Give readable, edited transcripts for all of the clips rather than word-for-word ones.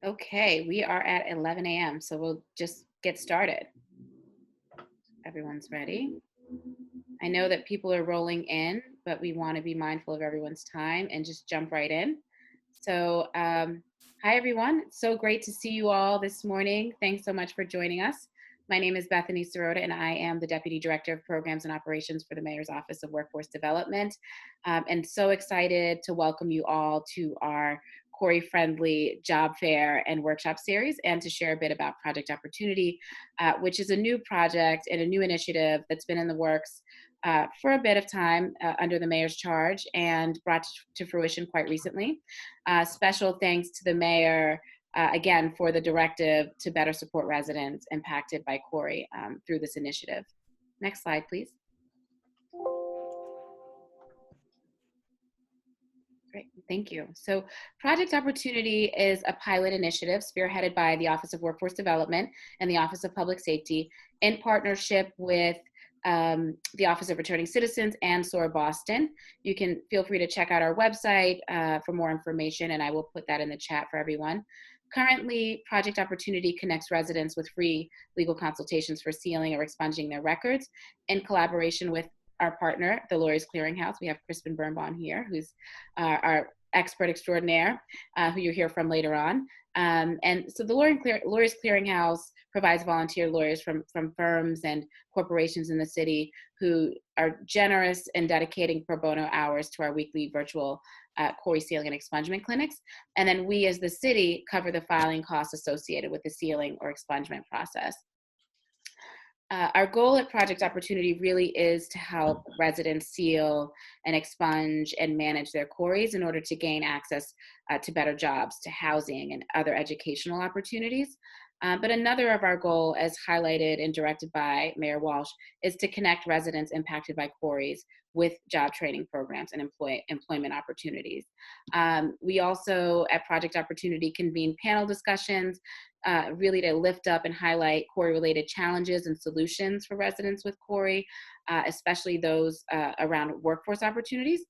Okay, we are at 11 a.m., so we'll just get started. Everyone's ready. I know that people are rolling in, but we want to be mindful of everyone's time and just jump right in. So, hi everyone. It's so great to see you all this morning. Thanks so much for joining us. My name is Bethany Sirota, and I am the Deputy Director of Programs and Operations for the Mayor's Office of Workforce Development. And so excited to welcome you all to our CORI-Friendly job fair and workshop series, and to share a bit about Project Opportunity, which is a new project and a new initiative that's been in the works for a bit of time under the mayor's charge and brought to fruition quite recently. Special thanks to the mayor, again, for the directive to better support residents impacted by CORI through this initiative. Next slide, please. Great, thank you. So Project Opportunity is a pilot initiative spearheaded by the Office of Workforce Development and the Office of Public Safety in partnership with the Office of Returning Citizens and SOAR Boston. You can feel free to check out our website for more information, and I will put that in the chat for everyone. Currently, Project Opportunity connects residents with free legal consultations for sealing or expunging their records in collaboration with our partner, the Lawyers Clearinghouse. We have Crispin Birnbaum here, who's our expert extraordinaire, who you'll hear from later on. And so the Lawyers Clearinghouse provides volunteer lawyers from firms and corporations in the city who are generous in dedicating pro bono hours to our weekly virtual CORI sealing and expungement clinics. And then we as the city cover the filing costs associated with the sealing or expungement process. Our goal at Project Opportunity really is to help residents seal and expunge and manage their CORIs in order to gain access to better jobs, to housing, and other educational opportunities. But another of our goal, as highlighted and directed by Mayor Walsh, is to connect residents impacted by CORIs with job training programs and employment opportunities. We also, at Project Opportunity, convene panel discussions really to lift up and highlight CORI-related challenges and solutions for residents with CORI, especially those around workforce opportunities.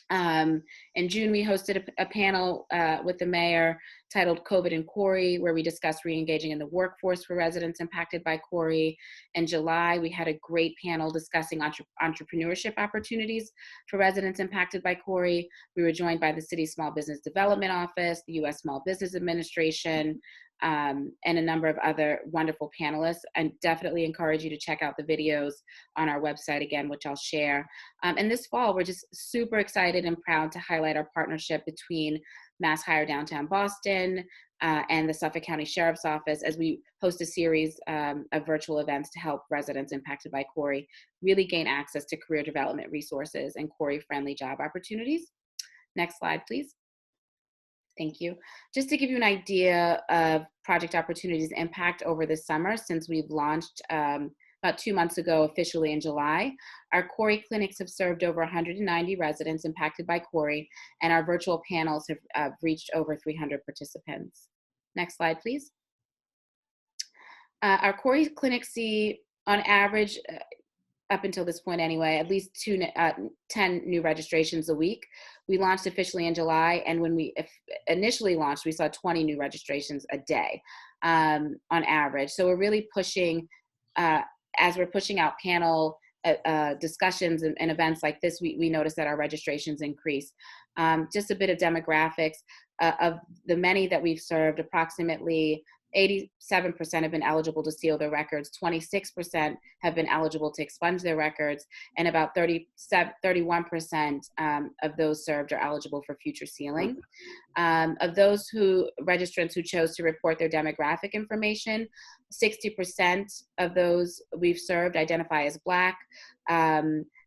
In June, we hosted a panel with the mayor titled COVID and CORI, where we discussed re-engaging in the workforce for residents impacted by CORI. In July, we had a great panel discussing entrepreneurship opportunities for residents impacted by CORI. We were joined by the city's Small Business Development Office, the U.S. Small Business Administration, and a number of other wonderful panelists. And definitely encourage you to check out the videos on our website again, which I'll share. And this fall, we're just super excited and proud to highlight our partnership between MassHire Downtown Boston and the Suffolk County Sheriff's Office as we host a series of virtual events to help residents impacted by CORI really gain access to career development resources and CORI-friendly job opportunities. Next slide, please. Thank you. Just to give you an idea of Project Opportunity's impact over the summer, since we've launched about 2 months ago, officially in July, our CORI clinics have served over 190 residents impacted by CORI, and our virtual panels have reached over 300 participants. Next slide, please. Our CORI clinics see, on average, up until this point anyway, at least 10 new registrations a week. We launched officially in July, and when we initially launched, we saw 20 new registrations a day on average. So we're really pushing, as we're pushing out panel discussions and events like this, we notice that our registrations increase. Just a bit of demographics of the many that we've served, approximately 87% have been eligible to seal their records, 26% have been eligible to expunge their records, and about 31% of those served are eligible for future sealing. Of those registrants who chose to report their demographic information, 60% of those we've served identify as Black, 14%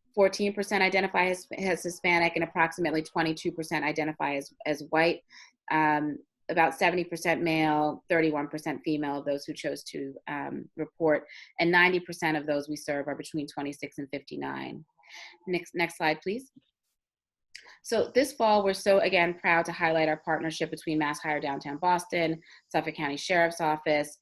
identify as Hispanic, and approximately 22% identify as white. About 70% male, 31% female of those who chose to report, and 90% of those we serve are between 26 and 59. Next slide, please. So this fall, we're so, again, proud to highlight our partnership between MassHire Downtown Boston, Suffolk County Sheriff's Office,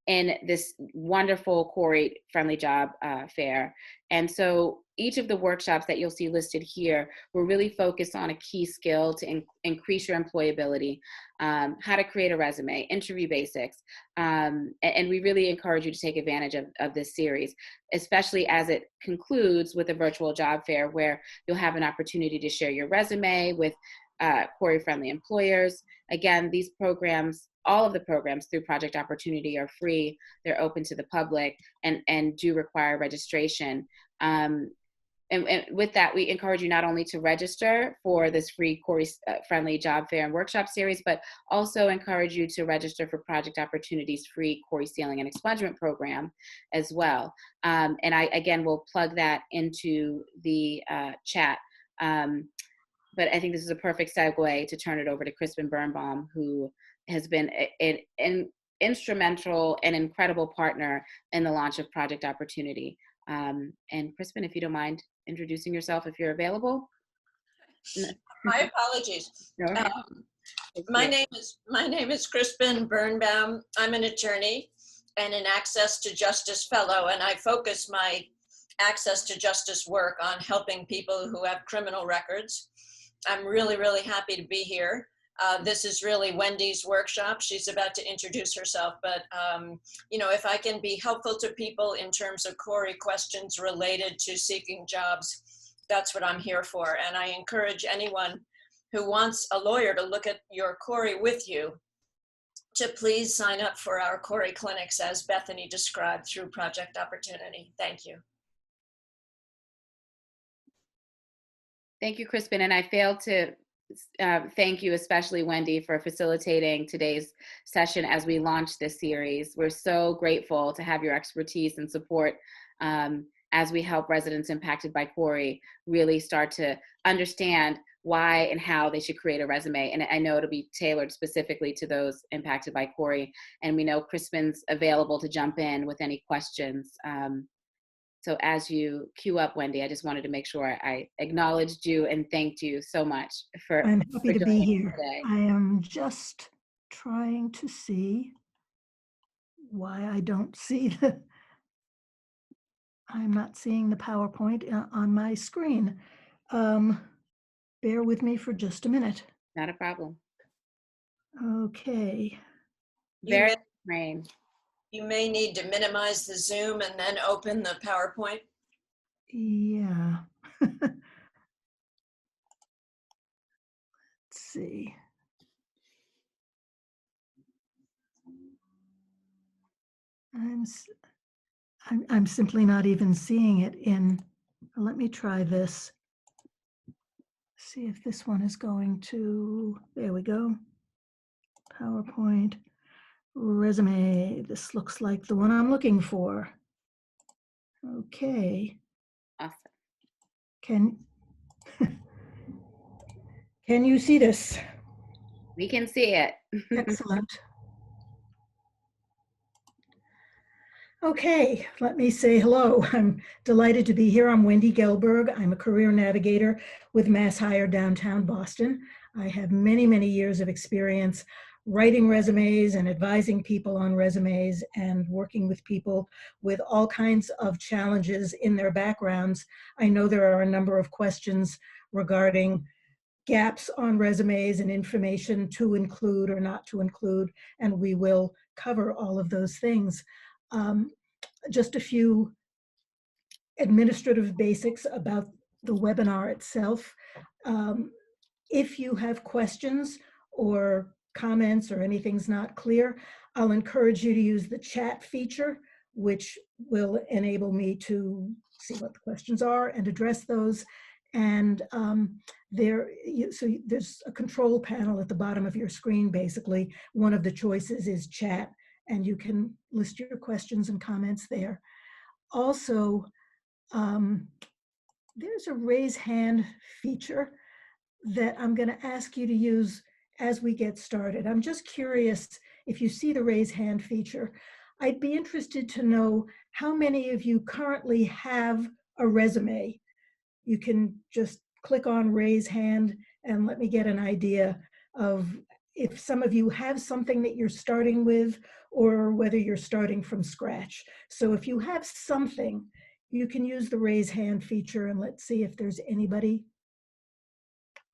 in this wonderful CORI-Friendly job fair. And so each of the workshops that you'll see listed here, we're really focused on a key skill to increase your employability, how to create a resume, interview basics. And we really encourage you to take advantage of this series, especially as it concludes with a virtual job fair where you'll have an opportunity to share your resume with CORI-Friendly employers. Again, these programs, all of the programs through Project Opportunity are free. They're open to the public and do require registration. And with that, we encourage you not only to register for this free CORI-Friendly job fair and workshop series, but also encourage you to register for Project Opportunity's free CORI sealing and expungement program as well. And I, again, will plug that into the chat. But I think this is a perfect segue to turn it over to Crispin Birnbaum, who has been an instrumental and incredible partner in the launch of Project Opportunity. And Crispin, if you don't mind introducing yourself, if you're available. My apologies. My name is Crispin Birnbaum. I'm an attorney and an Access to Justice Fellow, and I focus my Access to Justice work on helping people who have criminal records. I'm really, really happy to be here. This is really Wendy's workshop. She's about to introduce herself, but you know, if I can be helpful to people in terms of CORI questions related to seeking jobs, that's what I'm here for. And I encourage anyone who wants a lawyer to look at your CORI with you to please sign up for our CORI clinics as Bethany described through Project Opportunity. Thank you. Thank you, Crispin. And I failed to thank you, especially Wendy, for facilitating today's session as we launch this series. We're so grateful to have your expertise and support as we help residents impacted by CORI really start to understand why and how they should create a resume. And I know it'll be tailored specifically to those impacted by CORI. And we know Crispin's available to jump in with any questions. So as you queue up, Wendy, I just wanted to make sure I acknowledged you and thanked you so much for I'm happy to be here. Today. I am just trying to see why I don't see I'm not seeing the PowerPoint on my screen. Bear with me for just a minute. Not a problem. Okay. Very rain. You may need to minimize the Zoom and then open the PowerPoint. Yeah. Let's see. I'm simply not even seeing it in, let me try this. See if this one is going to, there we go. PowerPoint. Resume. This looks like the one I'm looking for. Okay. Awesome. Can you see this? We can see it. Excellent. Okay, let me say hello. I'm delighted to be here. I'm Wendy Gelberg. I'm a career navigator with MassHire downtown Boston. I have many, many years of experience writing resumes and advising people on resumes and working with people with all kinds of challenges in their backgrounds. I know there are a number of questions regarding gaps on resumes and information to include or not to include, and we will cover all of those things. Just a few administrative basics about the webinar itself. If you have questions or comments or anything's not clear, I'll encourage you to use the chat feature, which will enable me to see what the questions are and address those. And so there's a control panel at the bottom of your screen, basically. One of the choices is chat, and you can list your questions and comments there. Also, there's a raise hand feature that I'm going to ask you to use as we get started. I'm just curious if you see the raise hand feature. I'd be interested to know how many of you currently have a resume. You can just click on raise hand and let me get an idea of if some of you have something that you're starting with, or whether you're starting from scratch. So if you have something, you can use the raise hand feature, and let's see if there's anybody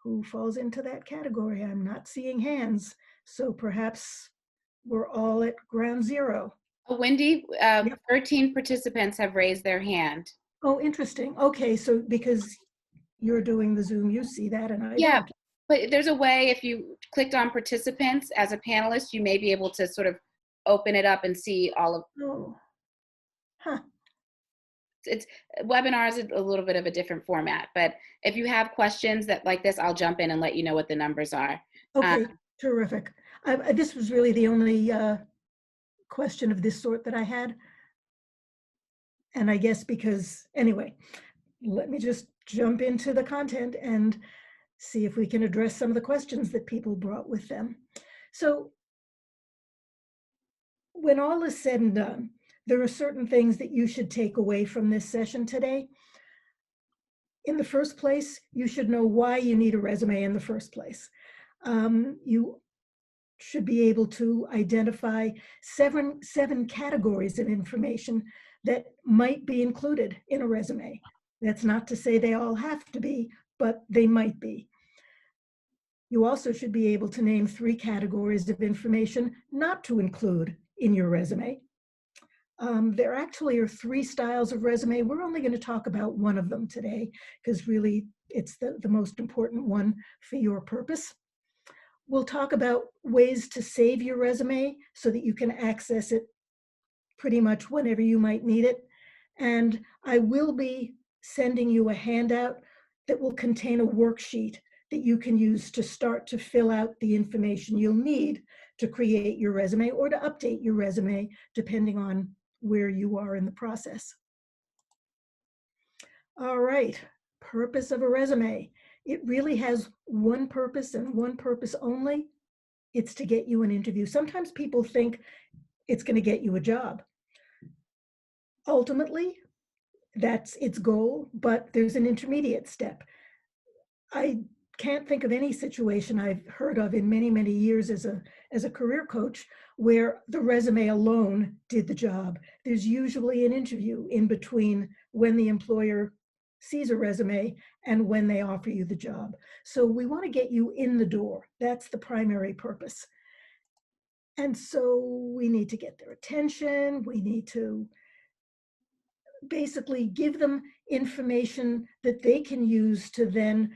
who falls into that category. I'm not seeing hands, so perhaps we're all at ground zero. Oh, Wendy, Yep. 13 participants have raised their hand. Oh, interesting. Okay, so because you're doing the Zoom, you see that and I Yeah, don't. but there's a way, if you clicked on participants as a panelist, you may be able to sort of open it up and see all of. Oh, huh. It's webinars is a little bit of a different format, but if you have questions that like this, I'll jump in and let you know what the numbers are. Okay, terrific. This was really the only question of this sort that I had. And I guess because, anyway, let me just jump into the content and see if we can address some of the questions that people brought with them. So when all is said and done, there are certain things that you should take away from this session today. In the first place, you should know why you need a resume in the first place. You should be able to identify seven categories of information that might be included in a resume. That's not to say they all have to be, but they might be. You also should be able to name 3 categories of information not to include in your resume. There actually are 3 styles of resume. We're only going to talk about one of them today because really it's the most important one for your purpose. We'll talk about ways to save your resume so that you can access it pretty much whenever you might need it. And I will be sending you a handout that will contain a worksheet that you can use to start to fill out the information you'll need to create your resume or to update your resume, depending on where you are in the process. All right, purpose of a resume. It really has one purpose and one purpose only. It's to get you an interview. Sometimes people think it's going to get you a job. Ultimately, that's its goal, but there's an intermediate step. I can't think of any situation I've heard of in many, many years as a career coach where the resume alone did the job. There's usually an interview in between when the employer sees a resume and when they offer you the job. So we want to get you in the door. That's the primary purpose. And so we need to get their attention. We need to basically give them information that they can use to then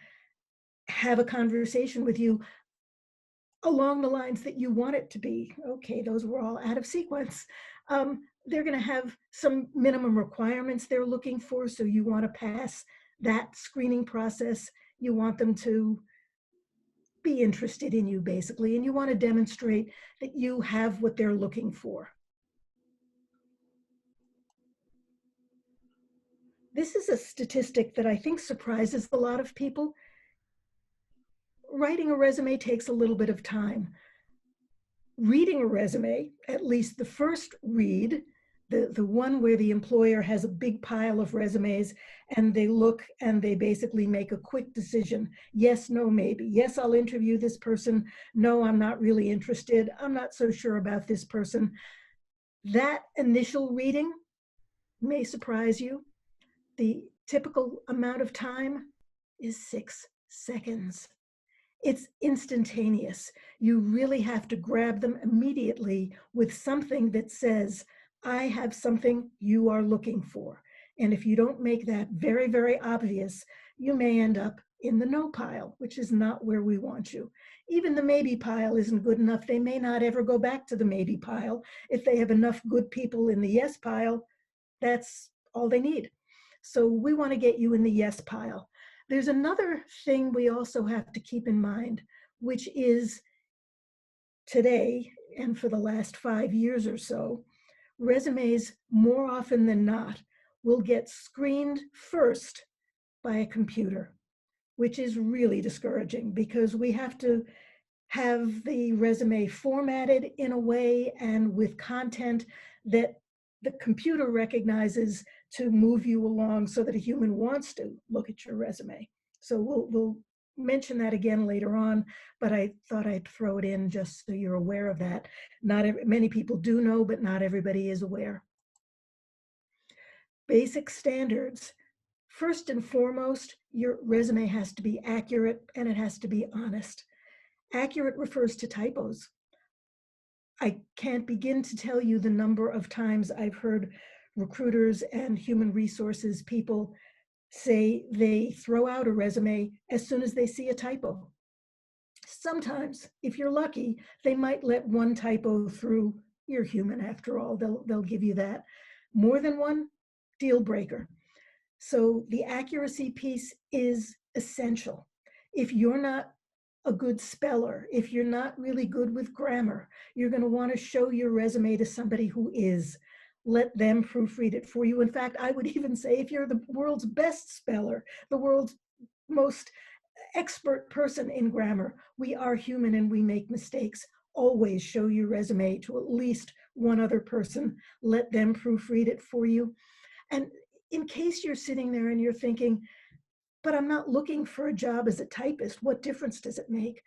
have a conversation with you along the lines that you want it to be. Okay, those were all out of sequence. They're going to have some minimum requirements they're looking for, so you want to pass that screening process. You want them to be interested in you, basically, and you want to demonstrate that you have what they're looking for. This is a statistic that I think surprises a lot of people. Writing a resume takes a little bit of time. Reading a resume, at least the first read, the one where the employer has a big pile of resumes and they look and they basically make a quick decision. Yes, no, maybe. Yes, I'll interview this person. No, I'm not really interested. I'm not so sure about this person. That initial reading may surprise you. The typical amount of time is 6 seconds. It's instantaneous. You really have to grab them immediately with something that says, I have something you are looking for. And if you don't make that very, very obvious, you may end up in the no pile, which is not where we want you. Even the maybe pile isn't good enough. They may not ever go back to the maybe pile. If they have enough good people in the yes pile, that's all they need. So we want to get you in the yes pile. There's another thing we also have to keep in mind, which is today, and for the last 5 years or so, resumes more often than not will get screened first by a computer, which is really discouraging because we have to have the resume formatted in a way and with content that the computer recognizes to move you along so that a human wants to look at your resume. So we'll mention that again later on, but I thought I'd throw it in just so you're aware of that. Many people do know, but not everybody is aware. Basic standards. First and foremost, your resume has to be accurate and it has to be honest. Accurate refers to typos. I can't begin to tell you the number of times I've heard recruiters and human resources people say they throw out a resume as soon as they see a typo. Sometimes, if you're lucky, they might let one typo through. You're human after all, they'll give you that. More than one, deal breaker. So the accuracy piece is essential. If you're not a good speller, if you're not really good with grammar, you're going to want to show your resume to somebody who is. Let them proofread it for you. In fact, I would even say if you're the world's best speller, the world's most expert person in grammar, we are human and we make mistakes. Always show your resume to at least one other person. Let them proofread it for you. And in case you're sitting there and you're thinking, but I'm not looking for a job as a typist, what difference does it make?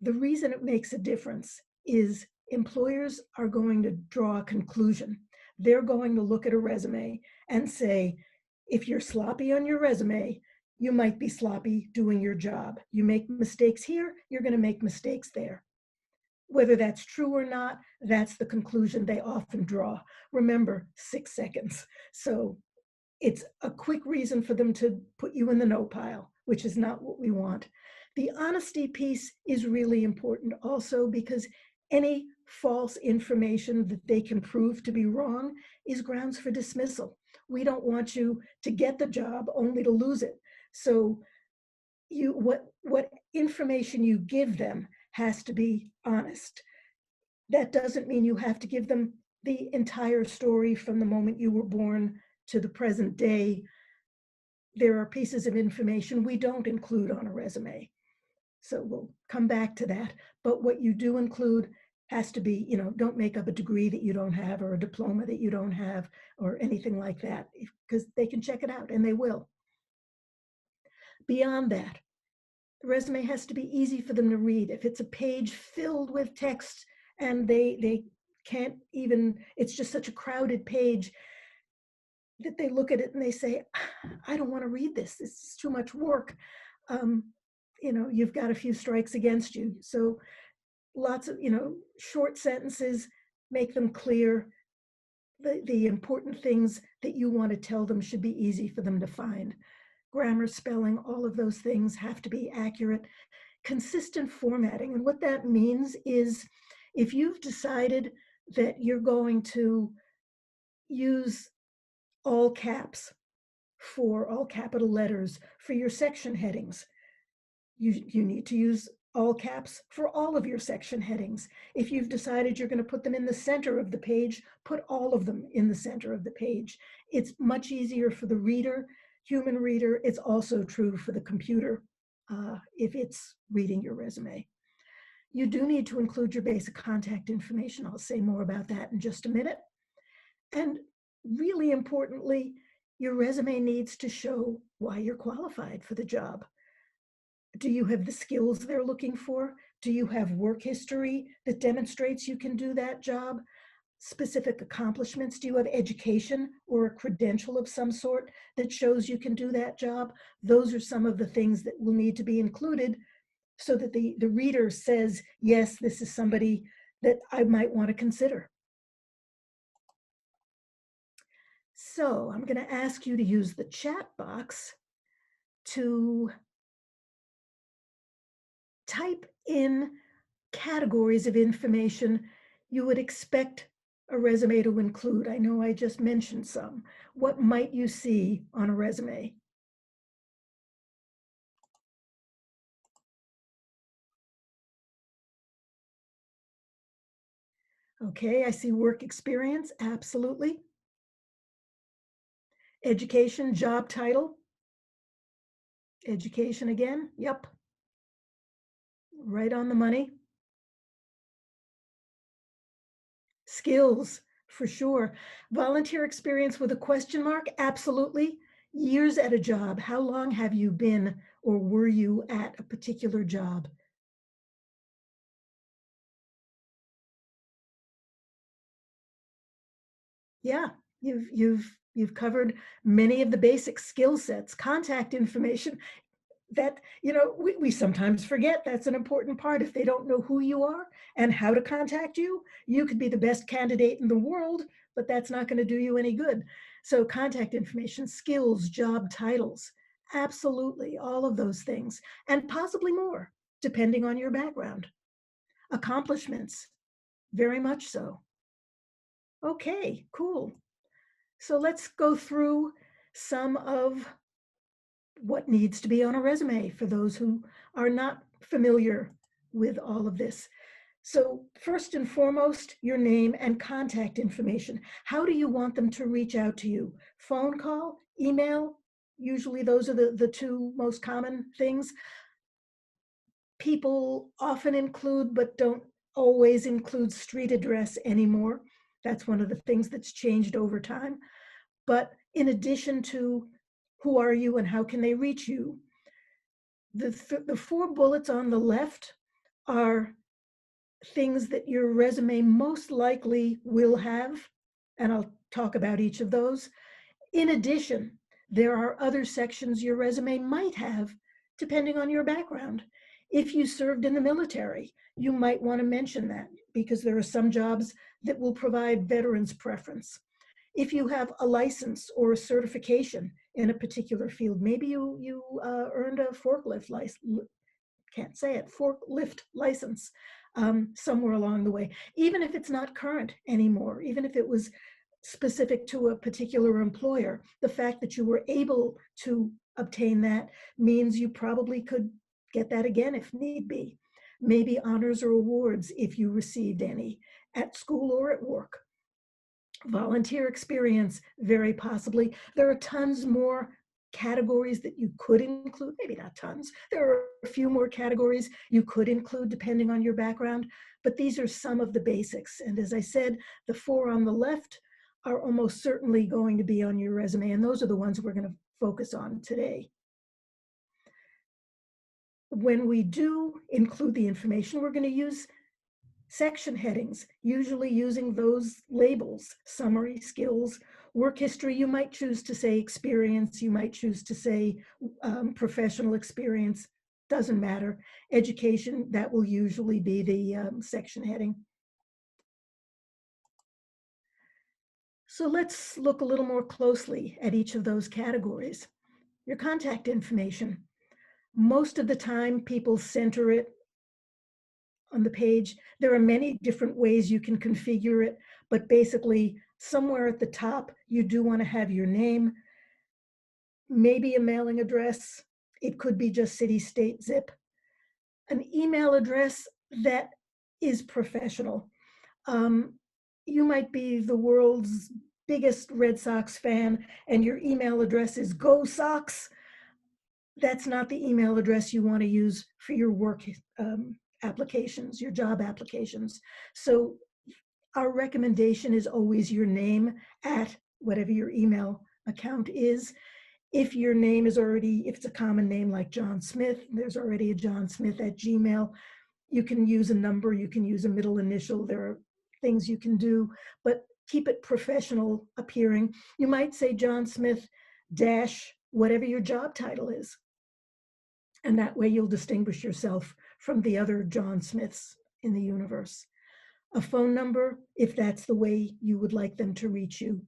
The reason it makes a difference is employers are going to draw a conclusion. They're going to look at a resume and say, if you're sloppy on your resume, you might be sloppy doing your job. You make mistakes here, you're going to make mistakes there. Whether that's true or not, that's the conclusion they often draw. Remember, 6 seconds. So it's a quick reason for them to put you in the no pile, which is not what we want. The honesty piece is really important also because any false information that they can prove to be wrong is grounds for dismissal. We don't want you to get the job only to lose it. So what information you give them has to be honest. That doesn't mean you have to give them the entire story from the moment you were born to the present day. There are pieces of information we don't include on a resume. So we'll come back to that. But what you do include has to be, don't make up a degree that you don't have or a diploma that you don't have or anything like that, because they can check it out and they will. Beyond that, the resume has to be easy for them to read. If it's a page filled with text and they can't even, it's just such a crowded page that they look at it and they say, I don't want to read this. This is too much work. You've got a few strikes against you. So lots of, short sentences, make them clear. The important things that you want to tell them should be easy for them to find. Grammar, spelling, all of those things have to be accurate. Consistent formatting. And what that means is if you've decided that you're going to use all caps for all capital letters for your section headings, you need to use all caps for all of your section headings. If you've decided you're going to put them in the center of the page, put all of them in the center of the page. It's much easier for the reader, human reader. It's also true for the computer if it's reading your resume. You do need to include your basic contact information. I'll say more about that in just a minute. And really importantly, your resume needs to show why you're qualified for the job. Do you have the skills they're looking for? Do you have work history that demonstrates you can do that job? Specific accomplishments? Do you have education or a credential of some sort that shows you can do that job? Those are some of the things that will need to be included so that the reader says, yes, this is somebody that I might want to consider. So I'm going to ask you to use the chat box to type in categories of information you would expect a resume to include. I know I just mentioned some. What might you see on a resume? Okay, I see work experience, absolutely. Education, job title. Education again, yep. Right on the money. Skills, for sure. Volunteer experience with a question mark, absolutely. Years at a job, how long have you been or were you at a particular job? Yeah, you've covered many of the basic skill sets. Contact information that, we sometimes forget that's an important part. If they don't know who you are and how to contact you, you could be the best candidate in the world, but that's not going to do you any good. So contact information, skills, job titles, absolutely all of those things, and possibly more, depending on your background. Accomplishments, very much so. Okay, cool. So let's go through some of what needs to be on a resume for those who are not familiar with all of this. So first and foremost, your name and contact information. How do you want them to reach out to you? Phone call, email? Usually those are the two most common things. People often include, but don't always include, street address anymore. That's one of the things that's changed over time. But in addition to who are you and how can they reach you, the 4 bullets on the left are things that your resume most likely will have, and I'll talk about each of those. In addition, there are other sections your resume might have, depending on your background. If you served in the military, you might want to mention that because there are some jobs that will provide veterans preference. If you have a license or a certification in a particular field, maybe you earned a forklift license, can't say it, forklift license somewhere along the way, even if it's not current anymore, even if it was specific to a particular employer, the fact that you were able to obtain that means you probably could get that again if need be. Maybe honors or awards if you received any at school or at work. Volunteer experience, very possibly. There are tons more categories that you could include, maybe not tons. There are a few more categories you could include depending on your background, but these are some of the basics. And as I said, the 4 on the left are almost certainly going to be on your resume, and those are the ones we're going to focus on today. When we do include the information, we're going to use section headings, usually using those labels: summary, skills, work history. You might choose to say experience, you might choose to say professional experience, doesn't matter. Education, that will usually be the section heading. So let's look a little more closely at each of those categories. Your contact information. Most of the time, people center it on the page. There are many different ways you can configure it, but basically somewhere at the top, you do want to have your name, maybe a mailing address. It could be just city, state, zip. An email address that is professional. You might be the world's biggest Red Sox fan and your email address is Go Sox. That's not the email address you want to use for your work applications, your job applications. So our recommendation is always your name at whatever your email account is. If your name is already, if it's a common name like John Smith, there's already a John Smith at Gmail. You can use a number, you can use a middle initial. There are things you can do, but keep it professional appearing. You might say John Smith dash whatever your job title is. And that way you'll distinguish yourself from the other John Smiths in the universe. A phone number, if that's the way you would like them to reach you.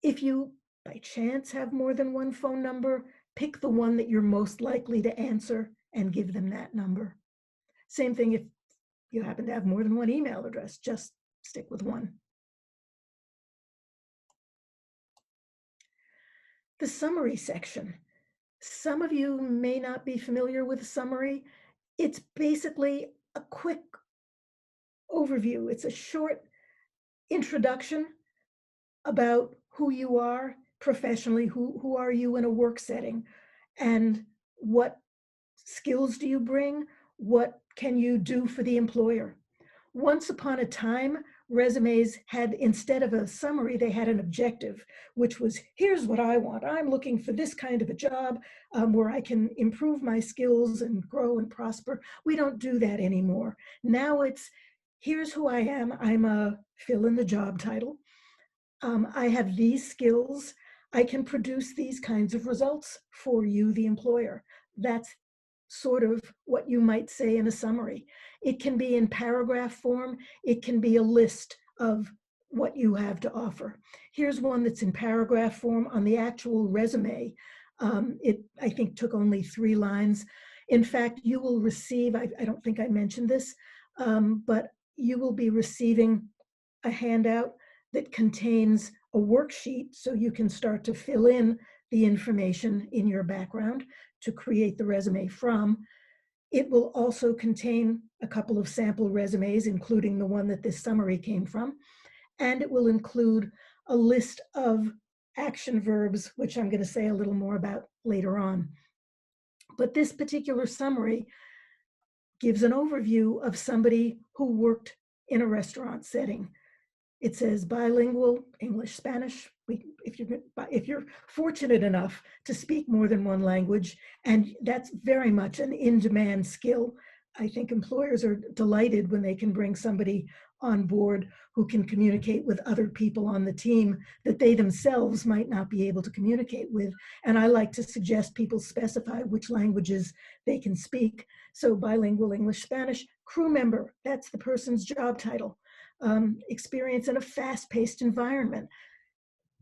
If you, by chance, have more than one phone number, pick the one that you're most likely to answer and give them that number. Same thing if you happen to have more than one email address, just stick with one. The summary section. Some of you may not be familiar with a summary. It's basically a quick overview. It's a short introduction about who you are professionally, who are you in a work setting, and what skills do you bring, what can you do for the employer. Once upon a time, resumes had, instead of a summary, they had an objective, which was, here's what I want. I'm looking for this kind of a job where I can improve my skills and grow and prosper. We don't do that anymore. Now it's, here's who I am. I'm a fill in the job title. I have these skills. I can produce these kinds of results for you, the employer. That's sort of what you might say in a summary. It can be in paragraph form. It can be a list of what you have to offer. Here's one that's in paragraph form on the actual resume. It, I think, took only 3 lines. In fact, you will receive, I don't think I mentioned this, but you will be receiving a handout that contains a worksheet so you can start to fill in the information in your background to create the resume from. It will also contain a couple of sample resumes, including the one that this summary came from, and it will include a list of action verbs, which I'm going to say a little more about later on. But this particular summary gives an overview of somebody who worked in a restaurant setting. It says bilingual, English, Spanish. If you're fortunate enough to speak more than one language, and that's very much an in-demand skill. I think employers are delighted when they can bring somebody on board who can communicate with other people on the team that they themselves might not be able to communicate with. And I like to suggest people specify which languages they can speak. So bilingual, English, Spanish. Crew member, that's the person's job title. Experience in a fast-paced environment.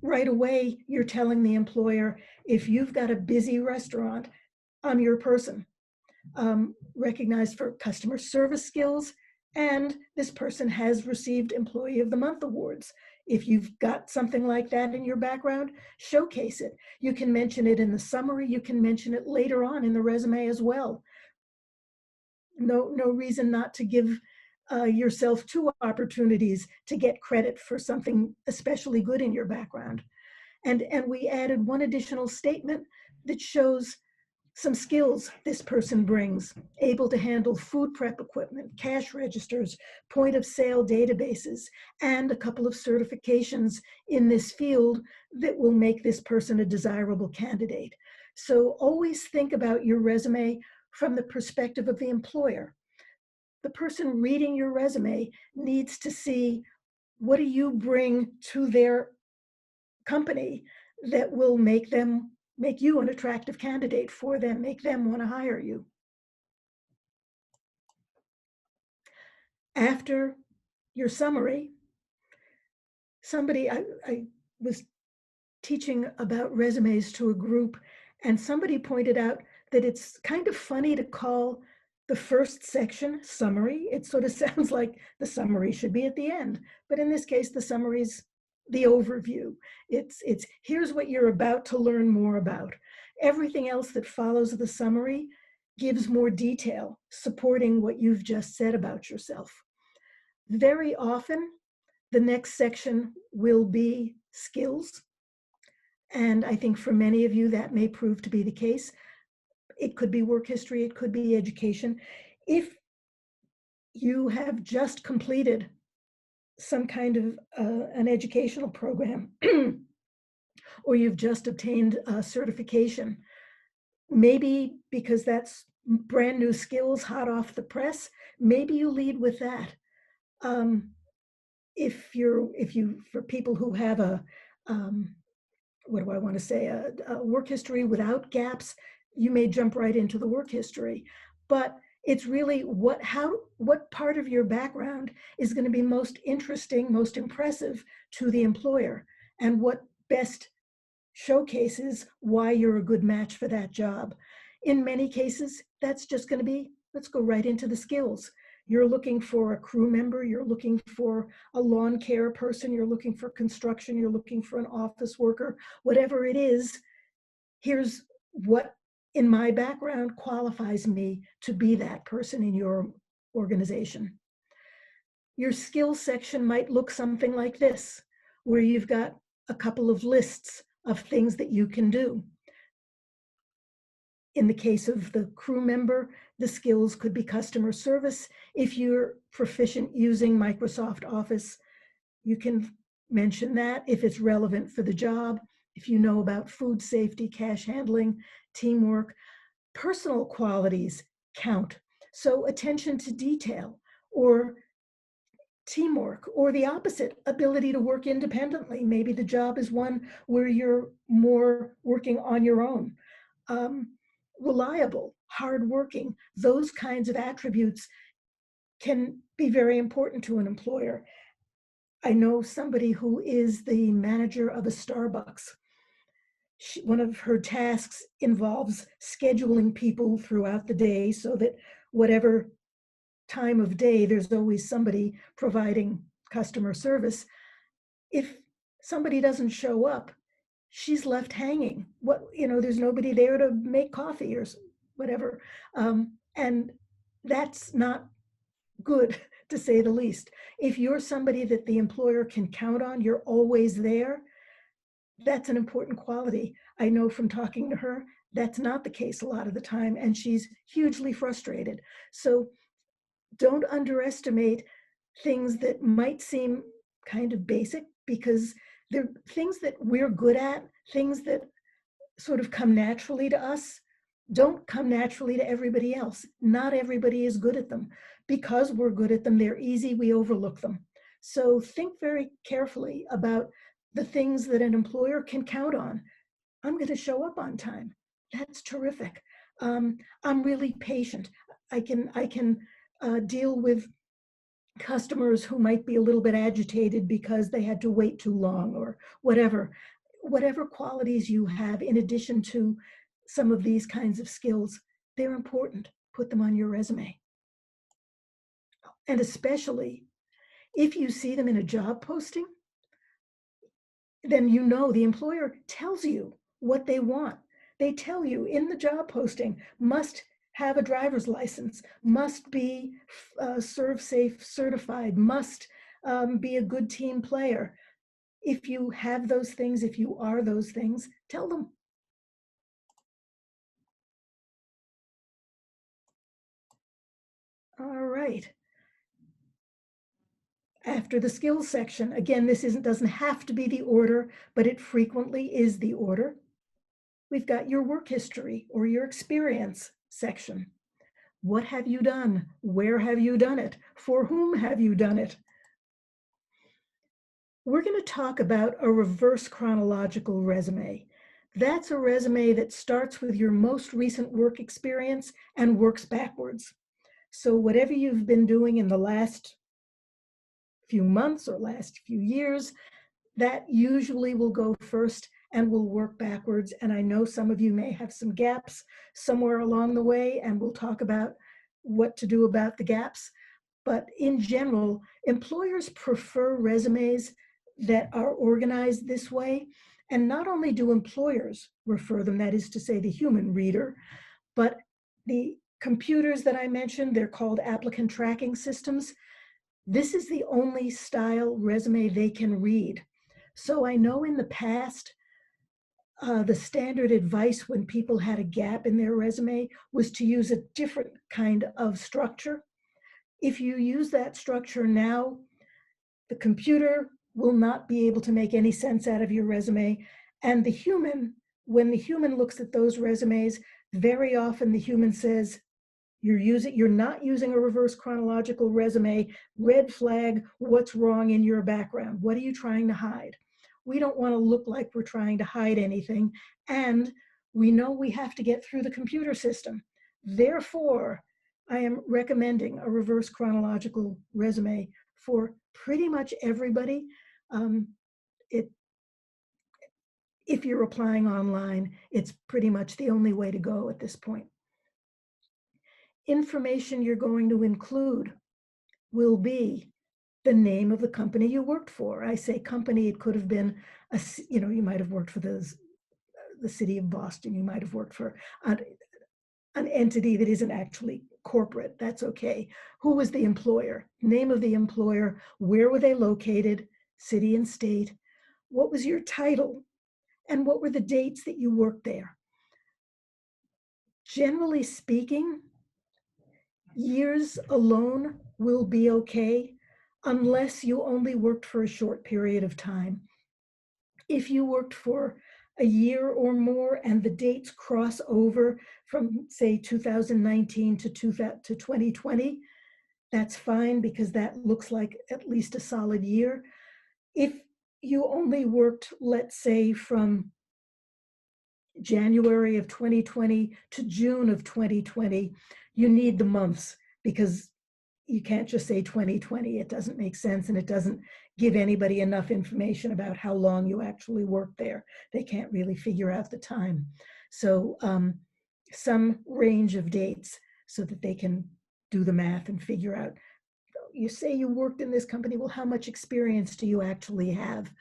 Right away, you're telling the employer, if you've got a busy restaurant, I'm your person. Recognized for customer service skills, and this person has received Employee of the Month awards. If you've got something like that in your background, showcase it. You can mention it in the summary. You can mention it later on in the resume as well. No reason not to give yourself 2 opportunities to get credit for something especially good in your background. And we added 1 additional statement that shows some skills this person brings, able to handle food prep equipment, cash registers, point of sale databases, and a couple of certifications in this field that will make this person a desirable candidate. So always think about your resume from the perspective of the employer. The person reading your resume needs to see, what do you bring to their company that will make you an attractive candidate for them, make them want to hire you. After your summary, I was teaching about resumes to a group, and somebody pointed out that it's kind of funny to call the first section summary. It sort of sounds like the summary should be at the end, but in this case, the summary's the overview. It's here's what you're about to learn more about. Everything else that follows the summary gives more detail, supporting what you've just said about yourself. Very often, the next section will be skills. And I think for many of you, that may prove to be the case. It could be work history, it could be education. If you have just completed some kind of an educational program, or you've just obtained a certification, maybe because that's brand new skills, hot off the press, maybe you lead with that. For people who have a work history without gaps, you may jump right into the work history. But it's really what part of your background is going to be most interesting, most impressive to the employer, and what best showcases why you're a good match for that job. In many cases, that's just going to be, let's go right into the skills. You're looking for a crew member, you're looking for a lawn care person, you're looking for construction, you're looking for an office worker, whatever it is, here's what in my background qualifies me to be that person in your organization. Your skills section might look something like this, where you've got a couple of lists of things that you can do. In the case of the crew member, the skills could be customer service. If you're proficient using Microsoft Office, you can mention that if it's relevant for the job, if you know about food safety, cash handling, teamwork. Personal qualities count. So attention to detail or teamwork, or the opposite, ability to work independently. Maybe the job is one where you're more working on your own. Um, Reliable, hardworking, those kinds of attributes can be very important to an employer. I know somebody who is the manager of a Starbucks. One of her tasks involves scheduling people throughout the day so that whatever time of day, there's always somebody providing customer service. If somebody doesn't show up, she's left hanging. There's nobody there to make coffee or whatever. And that's not good, to say the least. If you're somebody that the employer can count on, you're always there, that's an important quality. I know from talking to her, that's not the case a lot of the time, and she's hugely frustrated. So don't underestimate things that might seem kind of basic, because they're things that we're good at, things that sort of come naturally to us, don't come naturally to everybody else. Not everybody is good at them. Because we're good at them, they're easy, we overlook them. So think very carefully about the things that an employer can count on. I'm going to show up on time. That's terrific. I'm really patient. I can deal with customers who might be a little bit agitated because they had to wait too long or whatever. Whatever qualities you have in addition to some of these kinds of skills, they're important. Put them on your resume. And especially if you see them in a job posting, then you know the employer tells you what they want. They tell you in the job posting, must have a driver's license, must be ServSafe certified, must be a good team player. If you have those things, if you are those things, tell them. All right. After the skills section, again, this doesn't have to be the order, but it frequently is the order. We've got your work history or your experience section. What have you done? Where have you done it? For whom have you done it? We're going to talk about a reverse chronological resume. That's a resume that starts with your most recent work experience and works backwards. So whatever you've been doing in the last few months or last few years, that usually will go first and will work backwards. And I know some of you may have some gaps somewhere along the way, and we'll talk about what to do about the gaps. But in general, employers prefer resumes that are organized this way. And not only do employers refer them, that is to say the human reader, but the computers that I mentioned, they're called applicant tracking systems. This is the only style resume they can read. So I know in the past, the standard advice when people had a gap in their resume was to use a different kind of structure. If you use that structure now, the computer will not be able to make any sense out of your resume. And the human, when the human looks at those resumes, very often the human says, you're not using a reverse chronological resume, red flag, what's wrong in your background? What are you trying to hide? We don't want to look like we're trying to hide anything. And we know we have to get through the computer system. Therefore, I am recommending a reverse chronological resume for pretty much everybody. If you're applying online, it's pretty much the only way to go at this point. Information you're going to include will be the name of the company you worked for. I say company, it could have been, you might have worked for the city of Boston. You might have worked for an entity that isn't actually corporate. That's okay. Who was the employer? Name of the employer. Where were they located? City and state. What was your title? And what were the dates that you worked there? Generally speaking, years alone will be okay. unless you only worked for a short period of time. If you worked for a year or more and the dates cross over from, say, 2019 to 2020, that's fine because that looks like at least a solid year. If you only worked, let's say, from January of 2020 to June of 2020, you need the months because you can't just say 2020. It doesn't make sense, and it doesn't give anybody enough information about how long you actually worked there. They can't really figure out the time. So some range of dates so that they can do the math and figure out, you say you worked in this company, well, how much experience do you actually have?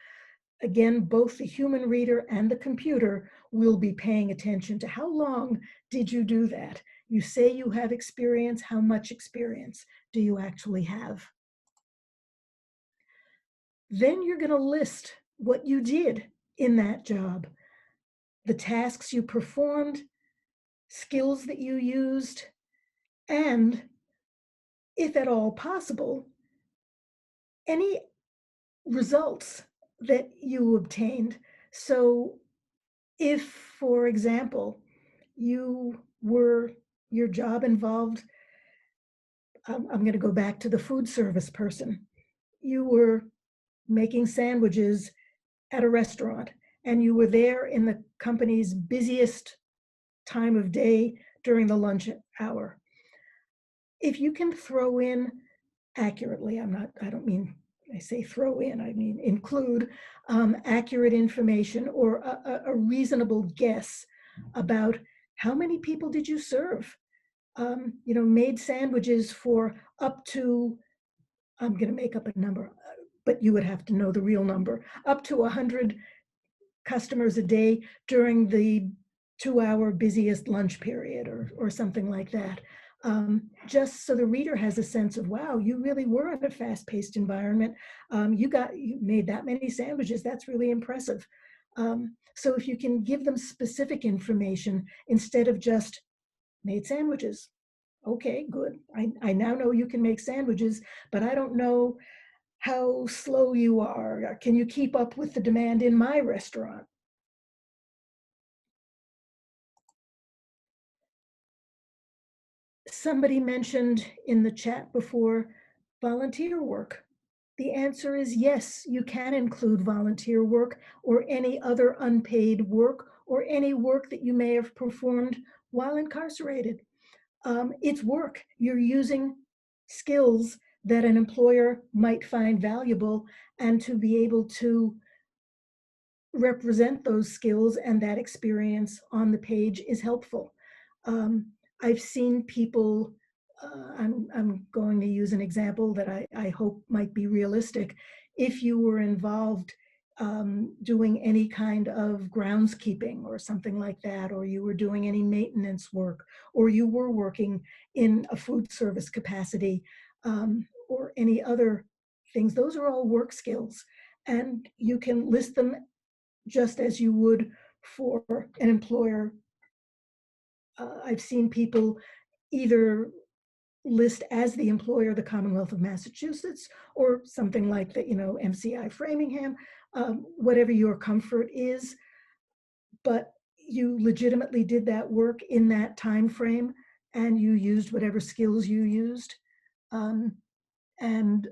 Again, both the human reader and the computer will be paying attention to how long did you do that? You say you have experience, how much experience do you actually have? Then you're going to list what you did in that job, the tasks you performed, skills that you used, and, if at all possible, any results that you obtained. So if, for example, your job involved, I'm going to go back to the food service person. You were making sandwiches at a restaurant and you were there in the company's busiest time of day during the lunch hour. If you can throw in accurately, I don't mean, I say throw in, I mean include accurate information or a reasonable guess about how many people did you serve? Made sandwiches for up to, I'm going to make up a number, but you would have to know the real number, up to 100 customers a day during the 2-hour busiest lunch period or something like that. Just so the reader has a sense of, wow, you really were in a fast-paced environment. You made that many sandwiches. That's really impressive. So if you can give them specific information instead of just made sandwiches. Okay, good. I now know you can make sandwiches, but I don't know how slow you are. Can you keep up with the demand in my restaurant? Somebody mentioned in the chat before volunteer work. The answer is yes, you can include volunteer work or any other unpaid work or any work that you may have performed while incarcerated. It's work. You're using skills that an employer might find valuable, and to be able to represent those skills and that experience on the page is helpful. I've seen people, I'm going to use an example that I hope might be realistic. If you were involved doing any kind of groundskeeping or something like that, or you were doing any maintenance work, or you were working in a food service capacity, or any other things, those are all work skills. And you can list them just as you would for an employer. I've seen people either list as the employer the Commonwealth of Massachusetts or something like that, MCI Framingham, whatever your comfort is, but you legitimately did that work in that time frame and you used whatever skills you used. And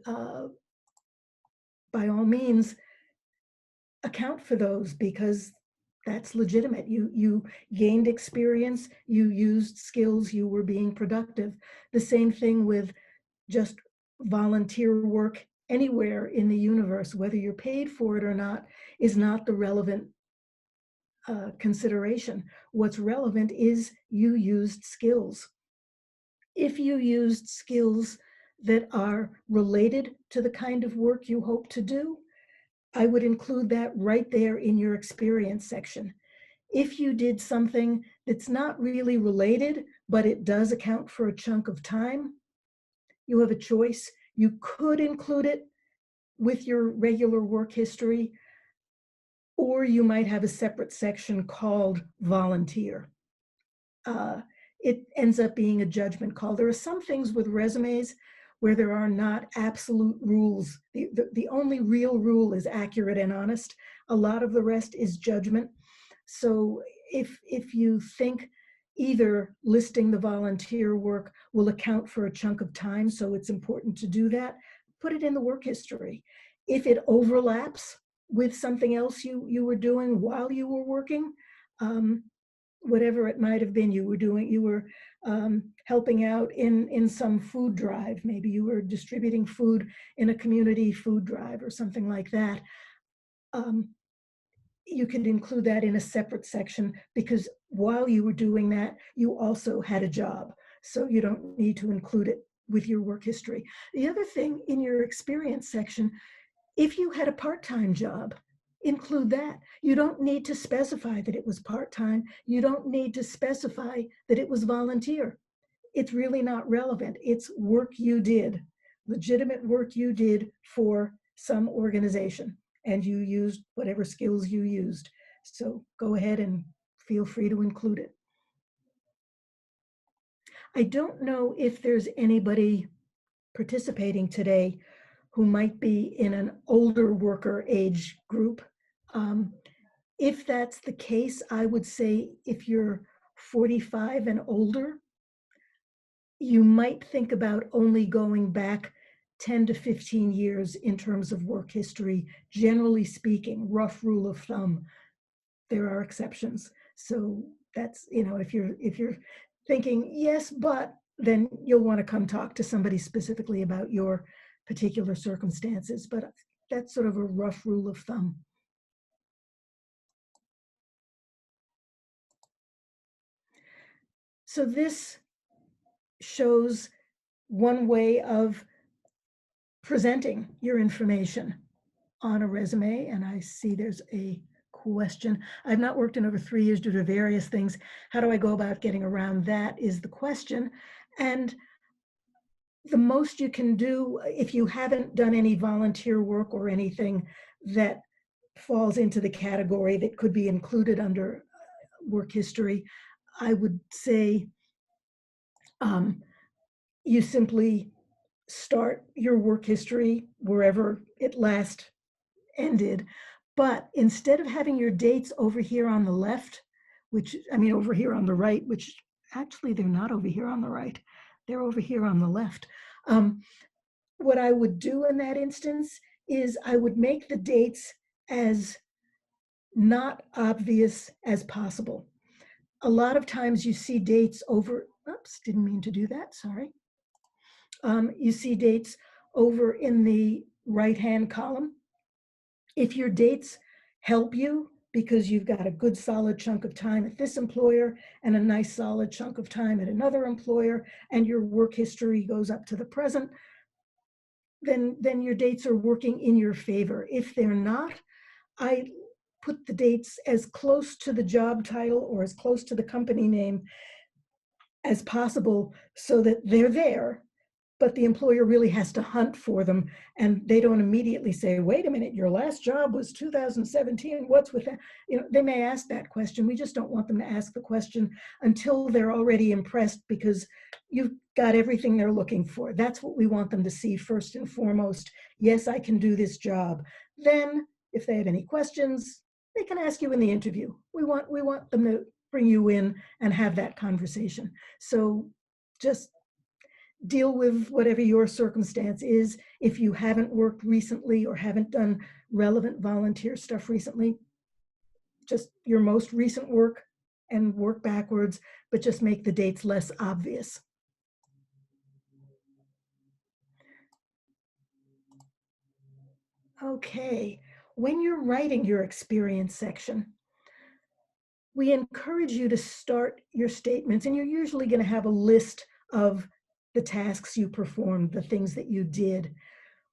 by all means, account for those because that's legitimate. You gained experience, you used skills, you were being productive. The same thing with just volunteer work anywhere in the universe, whether you're paid for it or not, is not the relevant consideration. What's relevant is you used skills. If you used skills that are related to the kind of work you hope to do, I would include that right there in your experience section. If you did something that's not really related, but it does account for a chunk of time, you have a choice. You could include it with your regular work history, or you might have a separate section called volunteer. It ends up being a judgment call. There are some things with resumes where there are not absolute rules. The only real rule is accurate and honest. A lot of the rest is judgment. So if you think either listing the volunteer work will account for a chunk of time, so it's important to do that, put it in the work history. If it overlaps with something else you were doing while you were working, whatever it might have been you were doing, you were helping out in some food drive. Maybe you were distributing food in a community food drive or something like that. You could include that in a separate section, because while you were doing that, you also had a job. So you don't need to include it with your work history. The other thing in your experience section, if you had a part-time job, include that. You don't need to specify that it was part-time. You don't need to specify that it was volunteer. It's really not relevant. It's work you did, legitimate work you did for some organization, and you used whatever skills you used. So go ahead and feel free to include it. I don't know if there's anybody participating today who might be in an older worker age group. If that's the case, I would say if you're 45 and older, you might think about only going back 10 to 15 years in terms of work history. Generally speaking, rough rule of thumb, there are exceptions. So that's, if you're thinking, yes, but, then you'll want to come talk to somebody specifically about your particular circumstances. But that's sort of a rough rule of thumb. So this shows one way of presenting your information on a resume. And I see there's a question. I've not worked in over 3 years due to various things. How do I go about getting around that is the question. And the most you can do, if you haven't done any volunteer work or anything that falls into the category that could be included under work history, I would say you simply start your work history wherever it last ended. But instead of having your dates over here on the left, over here on the right, which actually they're not over here on the right, they're over here on the left. What I would do in that instance is I would make the dates as not obvious as possible. A lot of times you see dates over, oops, didn't mean to do that, sorry. You see dates over in the right-hand column. If your dates help you because you've got a good solid chunk of time at this employer and a nice solid chunk of time at another employer, and your work history goes up to the present, then your dates are working in your favor. If they're not, I put the dates as close to the job title or as close to the company name as possible so that they're there, but the employer really has to hunt for them, and they don't immediately say, wait a minute, your last job was 2017, what's with that? They may ask that question. We just don't want them to ask the question until they're already impressed because you've got everything they're looking for. That's what we want them to see first and foremost. Yes, I can do this job. Then if they have any questions, they can ask you in the interview. We want them to bring you in and have that conversation. So just deal with whatever your circumstance is. If you haven't worked recently or haven't done relevant volunteer stuff recently, just your most recent work and work backwards, but just make the dates less obvious. Okay, when you're writing your experience section, we encourage you to start your statements, and you're usually going to have a list of the tasks you performed, the things that you did.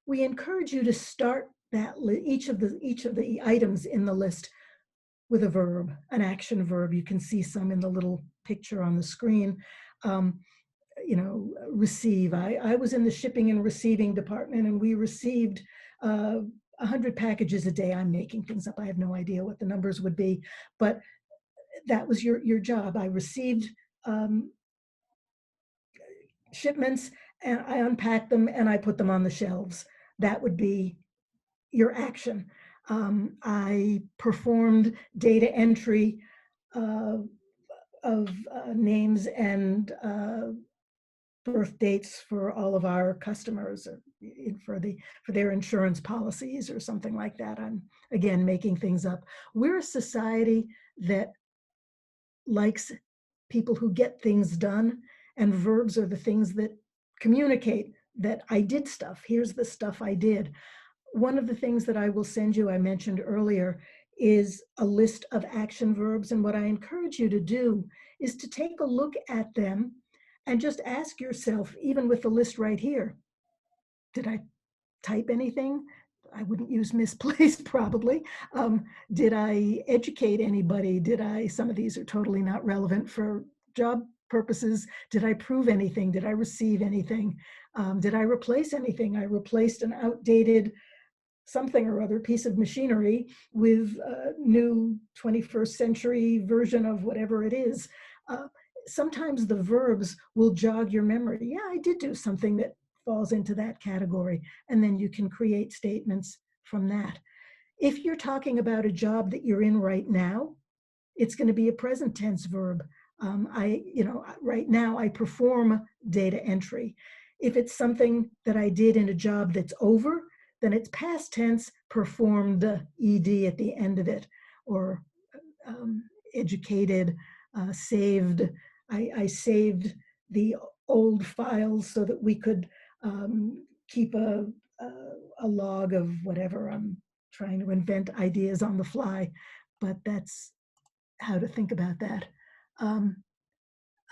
We encourage you to start that each of the items in the list with a verb, an action verb. You can see some in the little picture on the screen. Receive. I was in the shipping and receiving department, and we received 100 packages a day. I'm making things up. I have no idea what the numbers would be, but that was your job. I received shipments and I unpack them and I put them on the shelves. That would be your action. I performed data entry uh, of names and birth dates for all of our customers, for their insurance policies or something like that. I'm again making things up. We're a society that likes people who get things done, and verbs are the things that communicate that I did stuff. Here's the stuff I did. One of the things that I will send you, I mentioned earlier, is a list of action verbs. And what I encourage you to do is to take a look at them and just ask yourself, even with the list right here, did I type anything? I wouldn't use misplaced probably. Did I educate anybody? Some of these are totally not relevant for job purposes. Did I prove anything? Did I receive anything? Did I replace anything? I replaced an outdated something or other piece of machinery with a new 21st century version of whatever it is. Sometimes the verbs will jog your memory. Yeah, I did do something that falls into that category. And then you can create statements from that. If you're talking about a job that you're in right now, it's going to be a present tense verb. Right now I perform data entry. If it's something that I did in a job that's over, then it's past tense, performed, ed at the end of it, or educated, saved. I saved the old files so that we could keep a log of whatever. I'm trying to invent ideas on the fly, but that's how to think about that.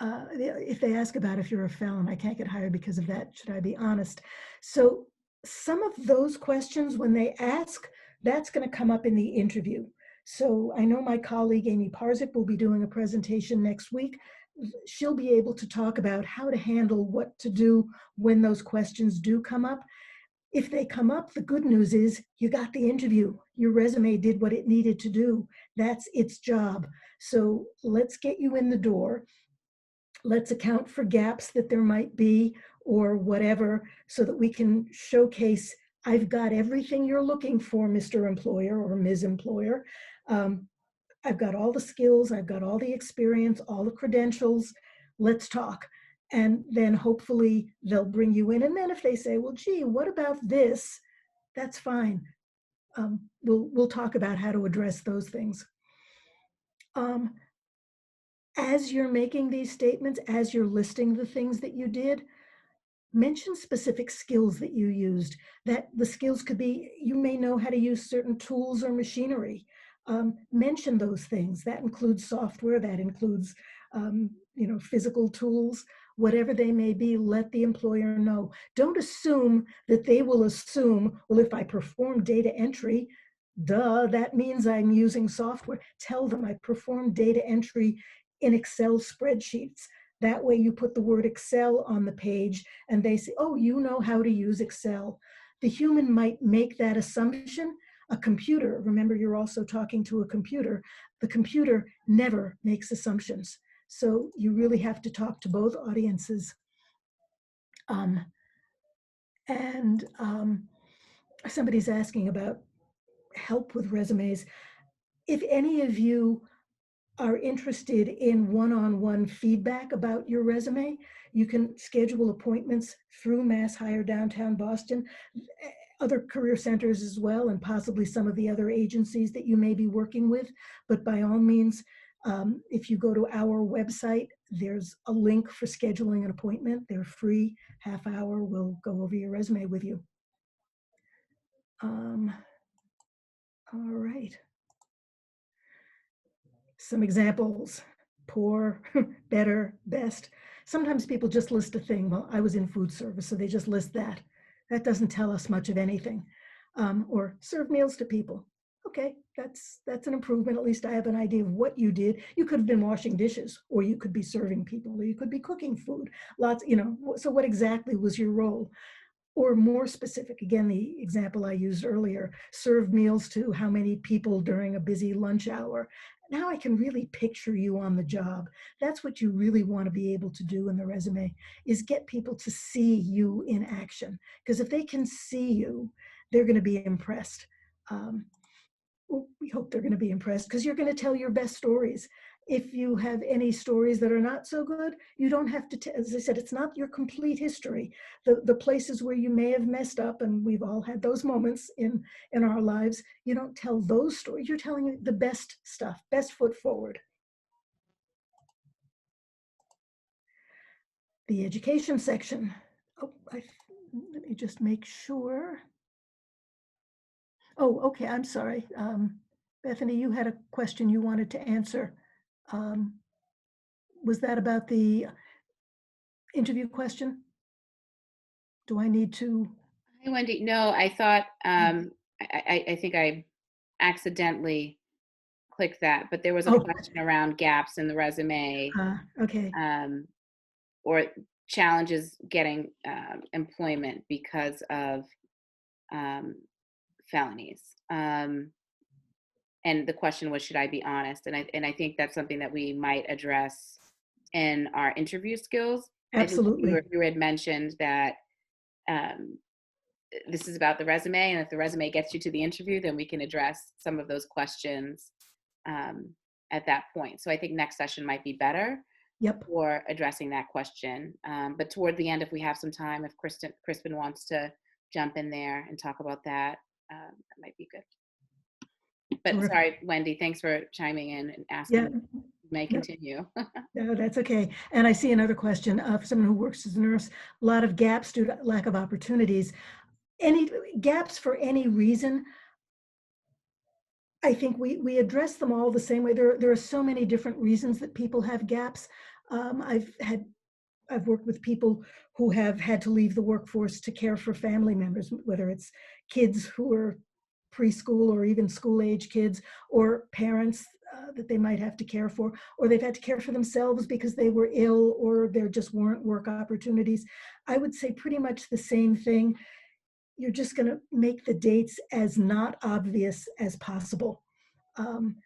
If they ask about if you're a felon, I can't get hired because of that. Should I be honest? So some of those questions, when they ask, that's going to come up in the interview. So I know my colleague Amy Parzik will be doing a presentation next week. She'll be able to talk about how to handle what to do when those questions do come up. If they come up, the good news is you got the interview. Your resume did what it needed to do. That's its job. So let's get you in the door. Let's account for gaps that there might be or whatever, so that we can showcase, I've got everything you're looking for, Mr. Employer or Ms. Employer. I've got all the skills, I've got all the experience, all the credentials. Let's talk. And then hopefully they'll bring you in. And then if they say, well, gee, what about this? That's fine. We'll talk about how to address those things. As you're making these statements, as you're listing the things that you did, mention specific skills that you used. That the skills could be, you may know how to use certain tools or machinery. Mention those things. That includes software, that includes physical tools, whatever they may be. Let the employer know. Don't assume that they will assume, well, if I perform data entry, duh, that means I'm using software. Tell them I perform data entry in Excel spreadsheets. That way you put the word Excel on the page and they say, oh, you know how to use Excel. The human might make that assumption. A computer, remember you're also talking to a computer, the computer never makes assumptions. So you really have to talk to both audiences. Somebody's asking about help with resumes. If any of you are interested in one-on-one feedback about your resume, you can schedule appointments through MassHire Downtown Boston, other career centers as well, and possibly some of the other agencies that you may be working with. But by all means, if you go to our website, there's a link for scheduling an appointment. They're free, half hour. We'll go over your resume with you. All right. Some examples: poor, better, best. Sometimes people just list a thing. Well, I was in food service, so they just list that. That doesn't tell us much of anything. Or serve meals to people. Okay, that's an improvement. At least I have an idea of what you did. You could have been washing dishes, or you could be serving people, or you could be cooking food. Lots, so what exactly was your role? or more specific, again, the example I used earlier, serve meals to how many people during a busy lunch hour. Now I can really picture you on the job. That's what you really want to be able to do in the resume, is get people to see you in action. Because if they can see you, they're going to be impressed. Um, well, we hope they're going to be impressed because you're going to tell your best stories. If you have any stories that are not so good, you don't have to, as I said, it's not your complete history. The places where you may have messed up, and we've all had those moments in our lives, you don't tell those stories. You're telling the best stuff, best foot forward. The education section. Oh, let me just make sure. Oh, okay, I'm sorry. Bethany, you had a question you wanted to answer. Was that about the interview question? Do I need to? Hi, Wendy. No, I thought, I think I accidentally clicked that, but there was a Oh, question around gaps in the resume, okay. or challenges getting employment because of felonies. And the question was, should I be honest? And I think that's something that we might address in our interview skills. I think Absolutely. you had mentioned that um, this is about the resume, and if the resume gets you to the interview, then we can address some of those questions um, at that point. So I think next session might be better Yep. for addressing that question. But toward the end, if we have some time, if Crispin wants to jump in there and talk about that, that might be good. But Terrific. sorry, Wendy, thanks for chiming in and asking. Yeah. You may Yep. continue. No, that's okay. And I see another question for someone who works as a nurse. A lot of gaps due to lack of opportunities. Any gaps for any reason? I think we address them all the same way. There are so many different reasons that people have gaps. I've worked with people who have had to leave the workforce to care for family members, whether it's kids who are preschool or even school age kids, or parents that they might have to care for, or they've had to care for themselves because they were ill or there just weren't work opportunities. I would say pretty much the same thing. You're just going to make the dates as not obvious as possible. Um,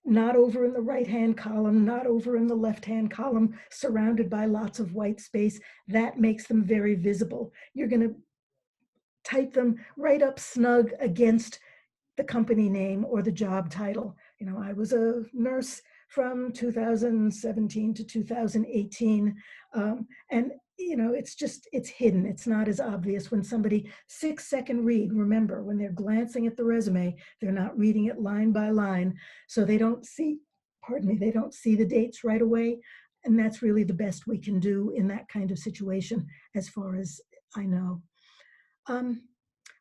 not over in the right-hand column, not over in the left-hand column, surrounded by lots of white space. That makes them very visible. You're going to type them right up snug against the company name or the job title. You know, I was a nurse from 2017 to 2018. And you know, it's hidden. It's not as obvious when somebody 6-second read. Remember, when they're glancing at the resume, they're not reading it line by line. So they don't see, pardon me, they don't see the dates right away. And that's really the best we can do in that kind of situation, as far as I know.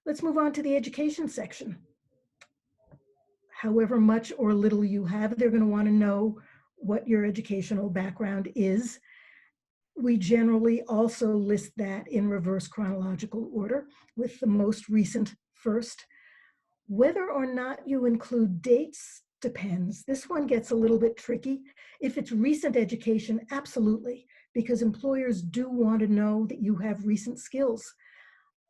Let's move on to the education section. However much or little you have, they're going to want to know what your educational background is. We generally also list that in reverse chronological order, with the most recent first. Whether or not you include dates depends. This one gets a little bit tricky. If it's recent education, absolutely, because employers do want to know that you have recent skills.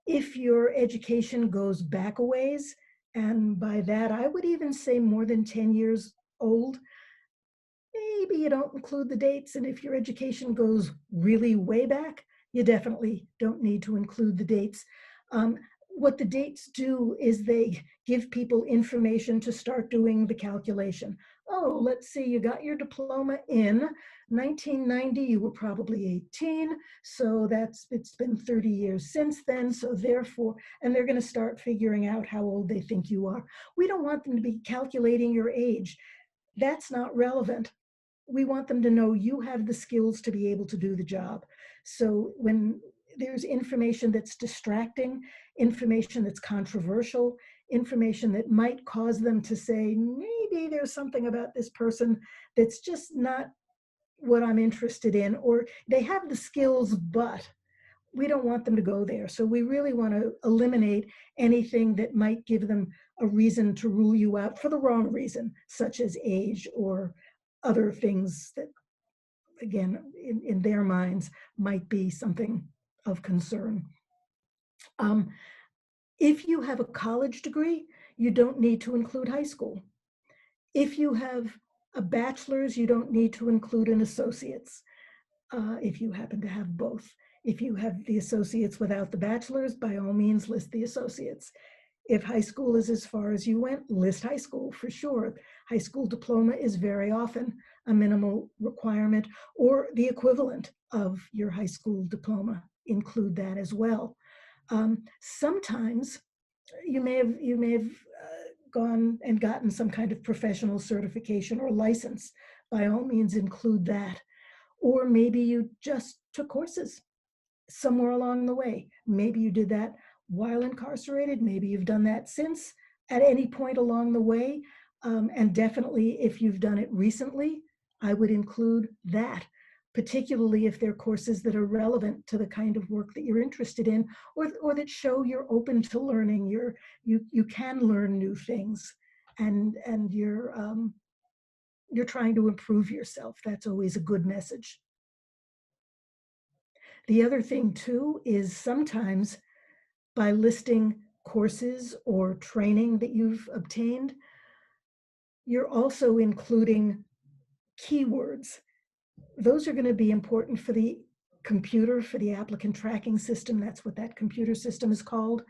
If your education goes back a ways, and by that I would even say more than 10 years old, maybe you don't include the dates. And if your education goes really way back, you definitely don't need to include the dates. What the dates do is they give people information to start doing the calculation. Oh, let's see, you got your diploma in 1990, you were probably 18, so it's been 30 years since then, so therefore, and they're going to start figuring out how old they think you are. We don't want them to be calculating your age. That's not relevant. We want them to know you have the skills to be able to do the job. So when there's information that's distracting, information that's controversial, information that might cause them to say, maybe there's something about this person that's just not what I'm interested in, or they have the skills, but we don't want them to go there. So we really want to eliminate anything that might give them a reason to rule you out for the wrong reason, such as age or other things that, again, in their minds might be something of concern. If you have a college degree, you don't need to include high school. If you have a bachelor's, you don't need to include an associate's, if you happen to have both. If you have the associates without the bachelor's, by all means, list the associates. If high school is as far as you went, list high school for sure. High school diploma is very often a minimal requirement, or the equivalent of your high school diploma. Include that as well. Sometimes you may have gone and gotten some kind of professional certification or license. By all means, include that. Or maybe you just took courses somewhere along the way. Maybe you did that while incarcerated. Maybe you've done that since, at any point along the way. And definitely if you've done it recently, I would include that, particularly if they're courses that are relevant to the kind of work that you're interested in, or that show you're open to learning, you can learn new things, and you're trying to improve yourself. That's always a good message. The other thing too is sometimes by listing courses or training that you've obtained, you're also including keywords. Those are going to be important for the computer, for the applicant tracking system. That's what that computer system is called.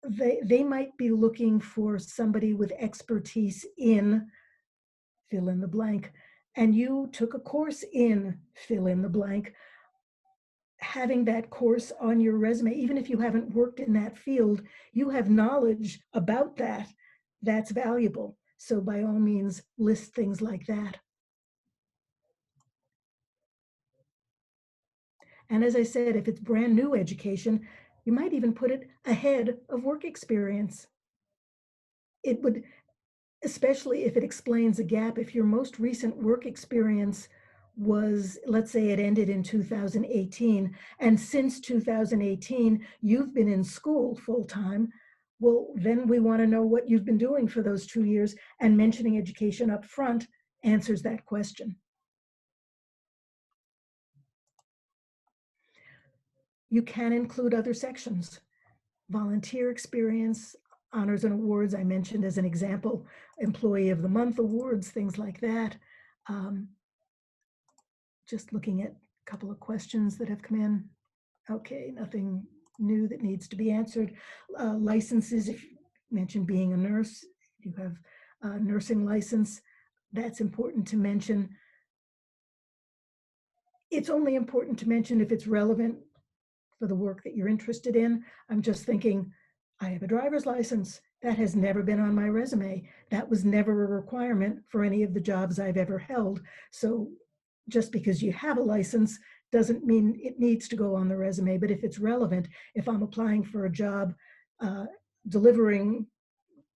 They might be looking for somebody with expertise in fill in the blank, and you took a course in fill in the blank. Having that course on your resume, even if you haven't worked in that field, you have knowledge about that. That's valuable. So by all means, list things like that. And as I said, if it's brand new education, you might even put it ahead of work experience. It would, especially if it explains a gap, if your most recent work experience was, let's say it ended in 2018, and since 2018, you've been in school full-time, well, then we want to know what you've been doing for those 2 years, and mentioning education up front answers that question. You can include other sections. Volunteer experience, honors and awards, I mentioned as an example, Employee of the Month awards, things like that. Just looking at a couple of questions that have come in. Okay, nothing new that needs to be answered. Licenses, if you mentioned being a nurse, you have a nursing license, that's important to mention. It's only important to mention if it's relevant for the work that you're interested in. I'm just thinking, I have a driver's license. That has never been on my resume. That was never a requirement for any of the jobs I've ever held. So just because you have a license doesn't mean it needs to go on the resume. But if it's relevant, if I'm applying for a job delivering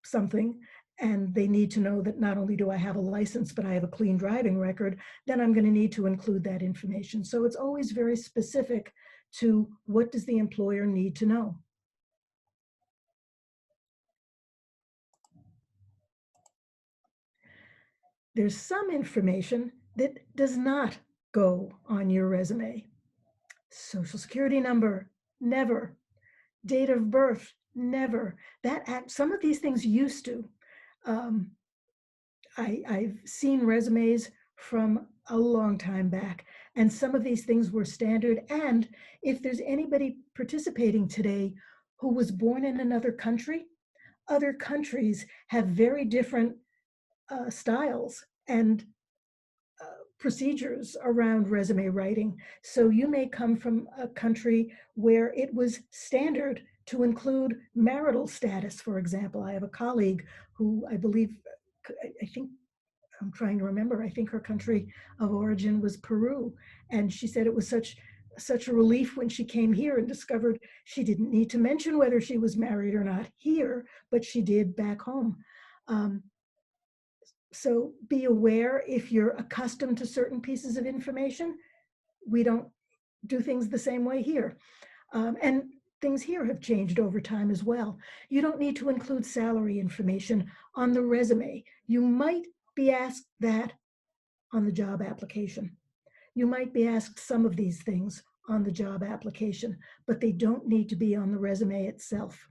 something, and they need to know that not only do I have a license, but I have a clean driving record, then I'm going to need to include that information. So it's always very specific to what does the employer need to know. There's some information that does not go on your resume. Social security number, never. Date of birth, never. Some of these things used to. I've seen resumes from a long time back, and some of these things were standard. And if there's anybody participating today who was born in another country, other countries have very different styles and procedures around resume writing. So you may come from a country where it was standard to include marital status, for example. I have a colleague who I believe, I think, I'm trying to remember, I think her country of origin was Peru. And she said it was such a relief when she came here and discovered she didn't need to mention whether she was married or not here, but she did back home. So be aware if you're accustomed to certain pieces of information. We don't do things the same way here. And things here have changed over time as well. You don't need to include salary information on the resume. You might be asked that on the job application. You might be asked some of these things on the job application, but they don't need to be on the resume itself.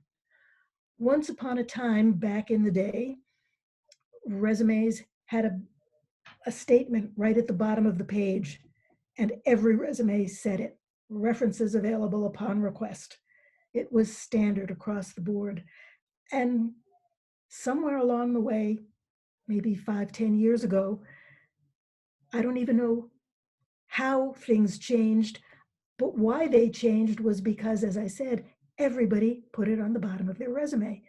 Once upon a time, back in the day, resumes had a statement right at the bottom of the page, and every resume said it. References available upon request. It was standard across the board. And somewhere along the way, maybe 5-10 years ago, I don't even know how things changed, but why they changed was because, as I said, everybody put it on the bottom of their resume.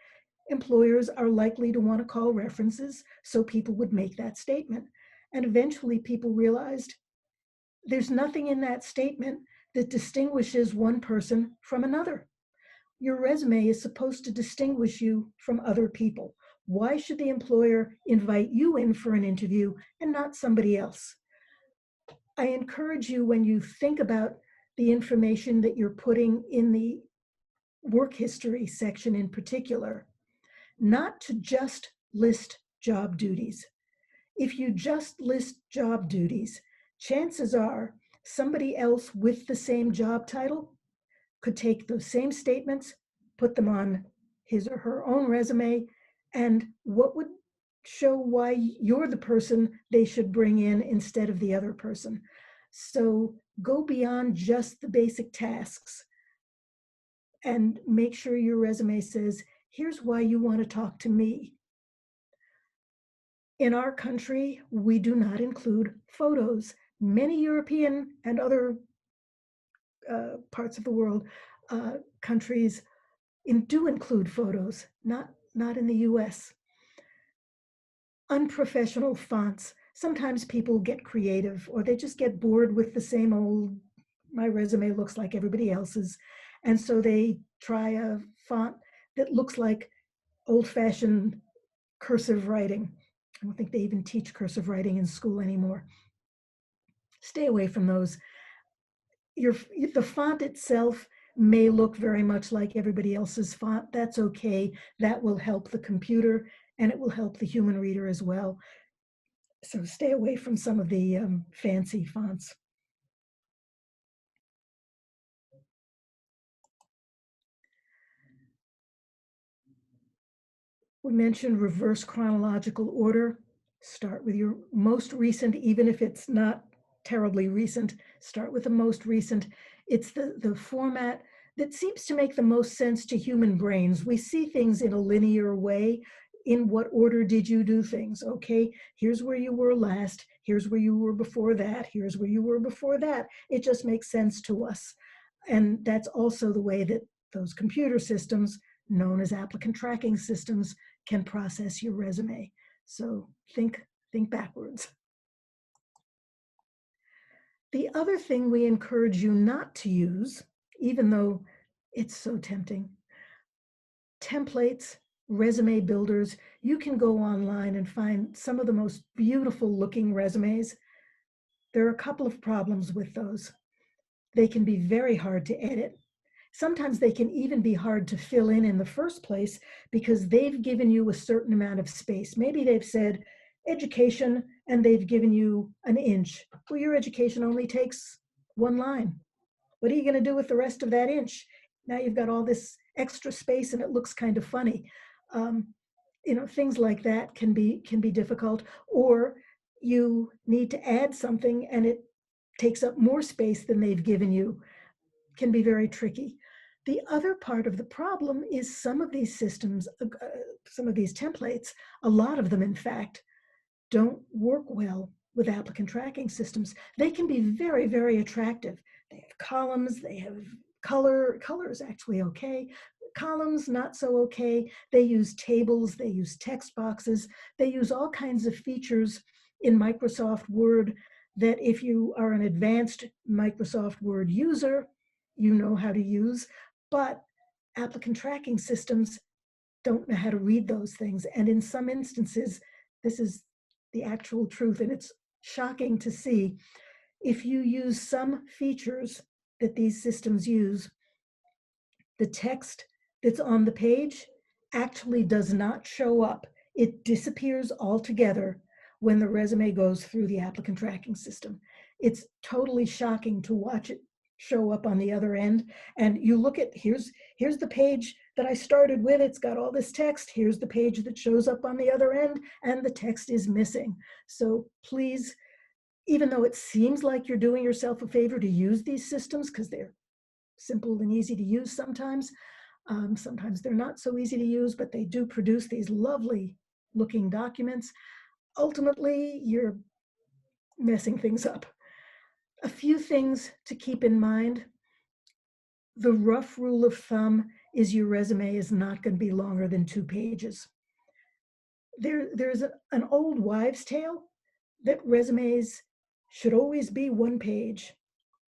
Employers are likely to want to call references, so people would make that statement. And eventually people realized there's nothing in that statement that distinguishes one person from another. Your resume is supposed to distinguish you from other people. Why should the employer invite you in for an interview and not somebody else? I encourage you, when you think about the information that you're putting in the work history section in particular, not to just list job duties. If you just list job duties, chances are somebody else with the same job title could take those same statements, put them on his or her own resume, and what would show why you're the person they should bring in instead of the other person. So go beyond just the basic tasks and make sure your resume says, here's why you want to talk to me. In our country, we do not include photos. Many European and other parts of the world, countries do include photos, not in the US. Unprofessional fonts. Sometimes people get creative, or they just get bored with the same old, my resume looks like everybody else's. And so they try a font that looks like old-fashioned cursive writing. I don't think they even teach cursive writing in school anymore. Stay away from those. The font itself may look very much like everybody else's font. That's okay. That will help the computer, and it will help the human reader as well. So stay away from some of the fancy fonts. We mentioned reverse chronological order. Start with your most recent, even if it's not terribly recent. Start with the most recent. It's the format that seems to make the most sense to human brains. We see things in a linear way. In what order did you do things? Okay, here's where you were last. Here's where you were before that. Here's where you were before that. It just makes sense to us. And that's also the way that those computer systems, known as applicant tracking systems, can process your resume. So think backwards. The other thing we encourage you not to use, even though it's so tempting, templates, resume builders. You can go online and find some of the most beautiful looking resumes. There are a couple of problems with those. They can be very hard to edit. Sometimes they can even be hard to fill in the first place because they've given you a certain amount of space. Maybe they've said education and they've given you an inch. Well, your education only takes one line. What are you going to do with the rest of that inch? Now you've got all this extra space and it looks kind of funny. Things like that can be difficult. Or you need to add something and it takes up more space than they've given you. Can be very tricky. The other part of the problem is some of these systems, some of these templates, a lot of them, in fact, don't work well with applicant tracking systems. They can be very, very attractive. They have columns, they have color is actually okay. Columns, not so okay. They use tables, they use text boxes, they use all kinds of features in Microsoft Word that if you are an advanced Microsoft Word user, you know how to use, but applicant tracking systems don't know how to read those things. And in some instances, this is the actual truth, and it's shocking to see. If you use some features that these systems use, the text that's on the page actually does not show up. It disappears altogether when the resume goes through the applicant tracking system. It's totally shocking to watch it show up on the other end. And you look at, here's the page that I started with. It's got all this text. Here's the page that shows up on the other end, and the text is missing. So please, even though it seems like you're doing yourself a favor to use these systems because they're simple and easy to use sometimes, sometimes they're not so easy to use, but they do produce these lovely looking documents. Ultimately, you're messing things up. A few things to keep in mind. The rough rule of thumb is your resume is not going to be longer than 2 pages. There's an old wives' tale that resumes should always be 1 page.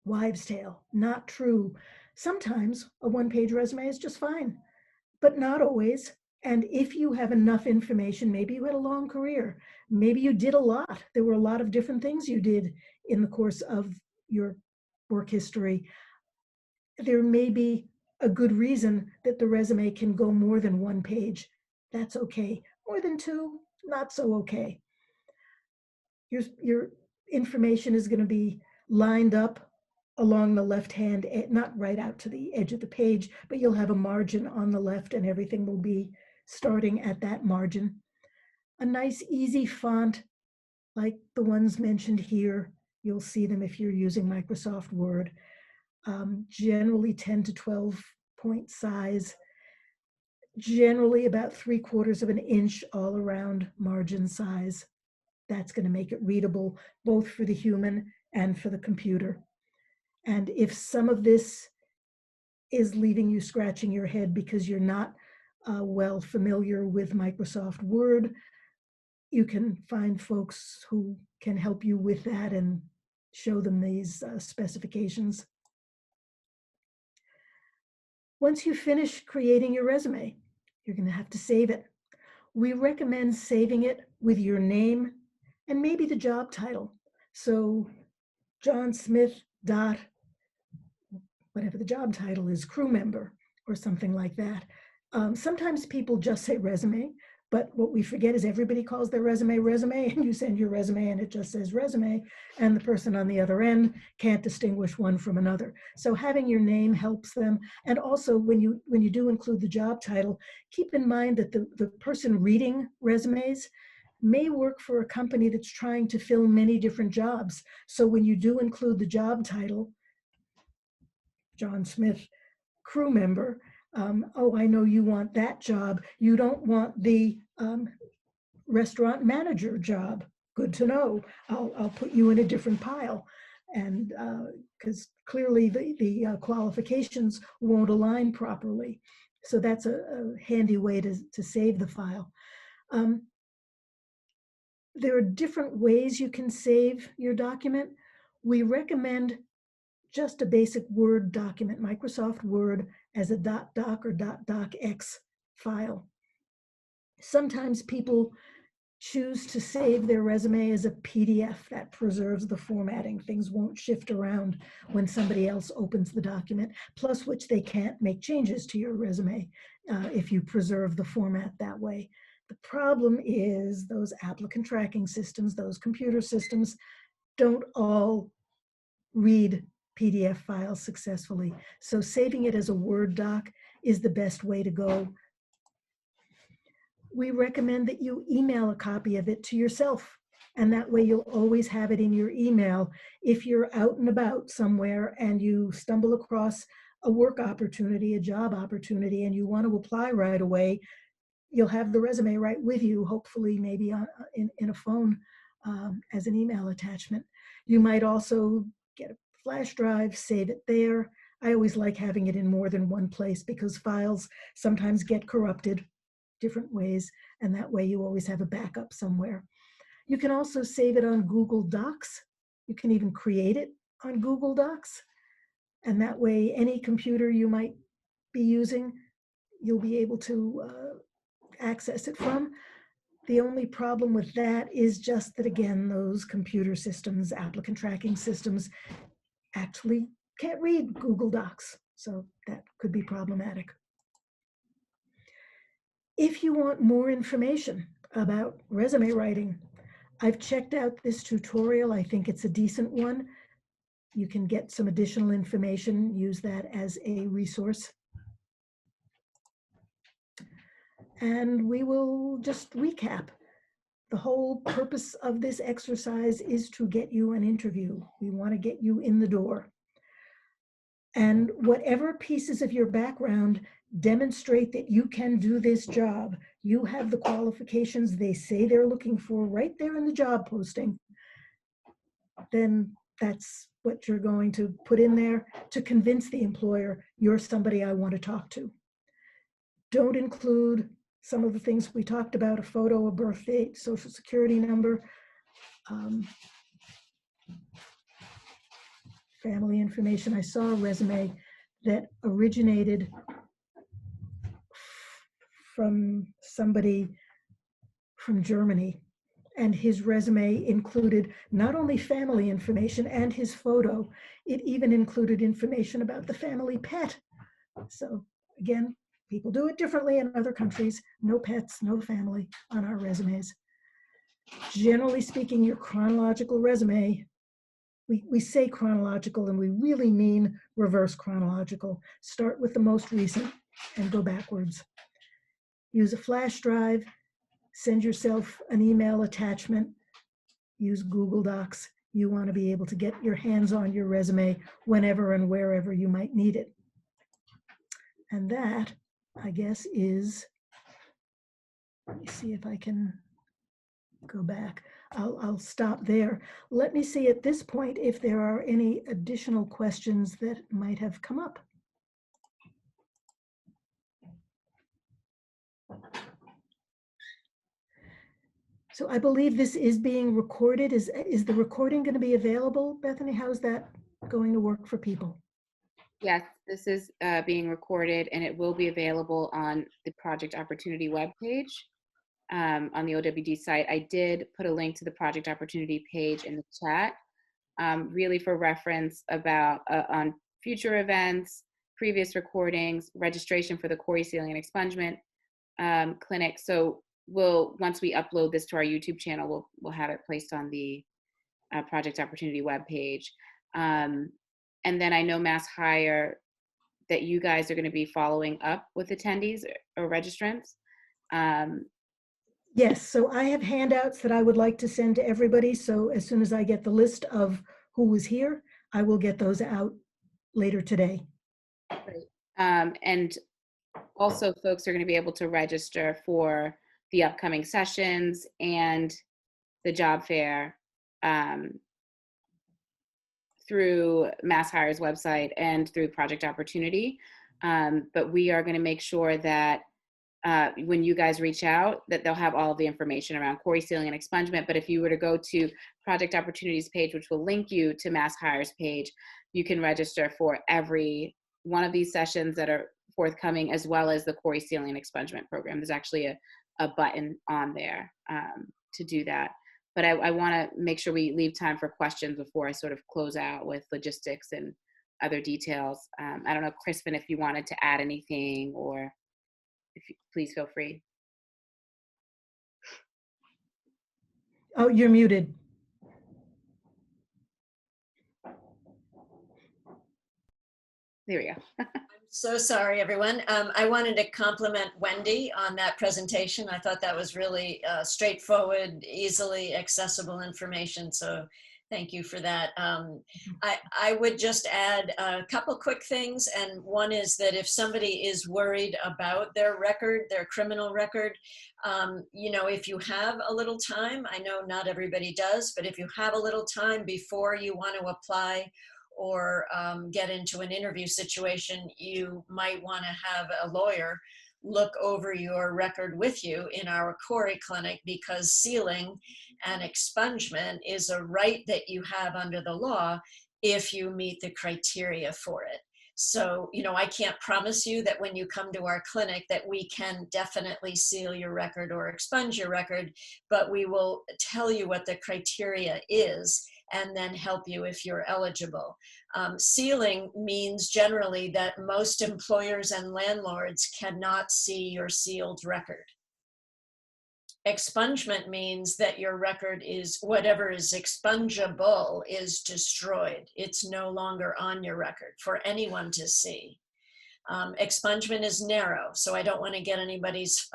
Wives' tale, not true. Sometimes a 1-page resume is just fine, but not always. And if you have enough information, maybe you had a long career, maybe you did a lot. There were a lot of different things you did in the course of your work history. There may be a good reason that the resume can go more than 1 page. That's okay. More than 2, not so okay. Your information is going to be lined up along the left hand, not right out to the edge of the page, but you'll have a margin on the left and everything will be starting at that margin. A nice easy font like the ones mentioned here, you'll see them if you're using Microsoft Word. Generally 10 to 12 point size, generally about 3/4 of an inch all around margin size. That's going to make it readable both for the human and for the computer. And if some of this is leaving you scratching your head because you're not well familiar with Microsoft Word, you can find folks who can help you with that and show them these specifications. Once you finish creating your resume, you're going to have to save it. We recommend saving it with your name and maybe the job title. So John Smith dot, whatever the job title is, crew member or something like that. Sometimes people just say resume, but what we forget is everybody calls their resume resume, and you send your resume and it just says resume, and the person on the other end can't distinguish one from another. So having your name helps them. And also when you do include the job title, keep in mind that the person reading resumes may work for a company that's trying to fill many different jobs. So when you do include the job title, John Smith, crew member, oh, I know you want that job. You don't want the restaurant manager job. Good to know. I'll put you in a different pile. And because clearly the qualifications won't align properly. So that's a handy way to save the file. There are different ways you can save your document. We recommend just a basic Word document, Microsoft Word, as a .doc or .docx file. Sometimes people choose to save their resume as a PDF. That preserves the formatting. Things won't shift around when somebody else opens the document, plus which they can't make changes to your resume if you preserve the format that way. The problem is those applicant tracking systems, those computer systems, don't all read PDF files successfully. So saving it as a Word doc is the best way to go. We recommend that you email a copy of it to yourself, and that way you'll always have it in your email. If you're out and about somewhere and you stumble across a work opportunity, a job opportunity, and you want to apply right away, you'll have the resume right with you, hopefully maybe in a phone as an email attachment. You might also get a flash drive, save it there. I always like having it in more than one place because files sometimes get corrupted different ways, and that way you always have a backup somewhere. You can also save it on Google Docs. You can even create it on Google Docs, and that way any computer you might be using, you'll be able to access it from. The only problem with that is just that, again, those computer systems, applicant tracking systems, actually can't read Google Docs, so that could be problematic. If you want more information about resume writing, I've checked out this tutorial. I think it's a decent one. You can get some additional information, use that as a resource. And we will just recap. The whole purpose of this exercise is to get you an interview. We want to get you in the door. And whatever pieces of your background demonstrate that you can do this job, you have the qualifications they say they're looking for right there in the job posting, then that's what you're going to put in there to convince the employer you're somebody I want to talk to. Don't include some of the things we talked about: a photo, a birth date, social security number, family information. I saw a resume that originated from somebody from Germany, and his resume included not only family information and his photo, it even included information about the family pet. So again, people do it differently in other countries. No pets, no family on our resumes. Generally speaking, your chronological resume, we say chronological and we really mean reverse chronological. Start with the most recent and go backwards. Use a flash drive, send yourself an email attachment, use Google Docs. You want to be able to get your hands on your resume whenever and wherever you might need it. And that, I guess, is, let me see if I can go back. I'll stop there. Let me see at this point if there are any additional questions that might have come up. So I believe this is being recorded. Is the recording going to be available, Bethany? How's that going to work for people? Yes, this is being recorded, and it will be available on the Project Opportunity webpage on the OWD site. I did put a link to the Project Opportunity page in the chat, really for reference about on future events, previous recordings, registration for the CORI Sealing and Expungement clinic. So once we upload this to our YouTube channel, we'll have it placed on the Project Opportunity webpage. And then I know MassHire, that you guys are going to be following up with attendees or registrants. Yes, so I have handouts that I would like to send to everybody. So as soon as I get the list of who was here, I will get those out later today. Great. And also folks are going to be able to register for the upcoming sessions and the job fair through MassHire's website and through Project Opportunity. But we are going to make sure that when you guys reach out, that they'll have all of the information around CORI Sealing and Expungement. But if you were to go to Project Opportunity's page, which will link you to MassHire's page, you can register for every one of these sessions that are forthcoming, as well as the CORI Sealing and Expungement program. There's actually a button on there to do that. But I want to make sure we leave time for questions before I sort of close out with logistics and other details. I don't know, Crispin, if you wanted to add anything, or if you, please feel free. Oh, you're muted. There we go. I'm so sorry, everyone. I wanted to compliment Wendy on that presentation. I thought that was really straightforward, easily accessible information. So thank you for that. I would just add a couple quick things. And one is that if somebody is worried about their record, their criminal record, you know, if you have a little time, I know not everybody does, but if you have a little time before you want to apply or get into an interview situation, you might want to have a lawyer look over your record with you in our CORI clinic, because sealing and expungement is a right that you have under the law if you meet the criteria for it. So, you know, I can't promise you that when you come to our clinic that we can definitely seal your record or expunge your record, but we will tell you what the criteria is and then help you if you're eligible. Sealing means generally that most employers and landlords cannot see your sealed record. Expungement means that your record is, whatever is expungible is destroyed. It's no longer on your record for anyone to see. Expungement is narrow, so I don't want to get anybody's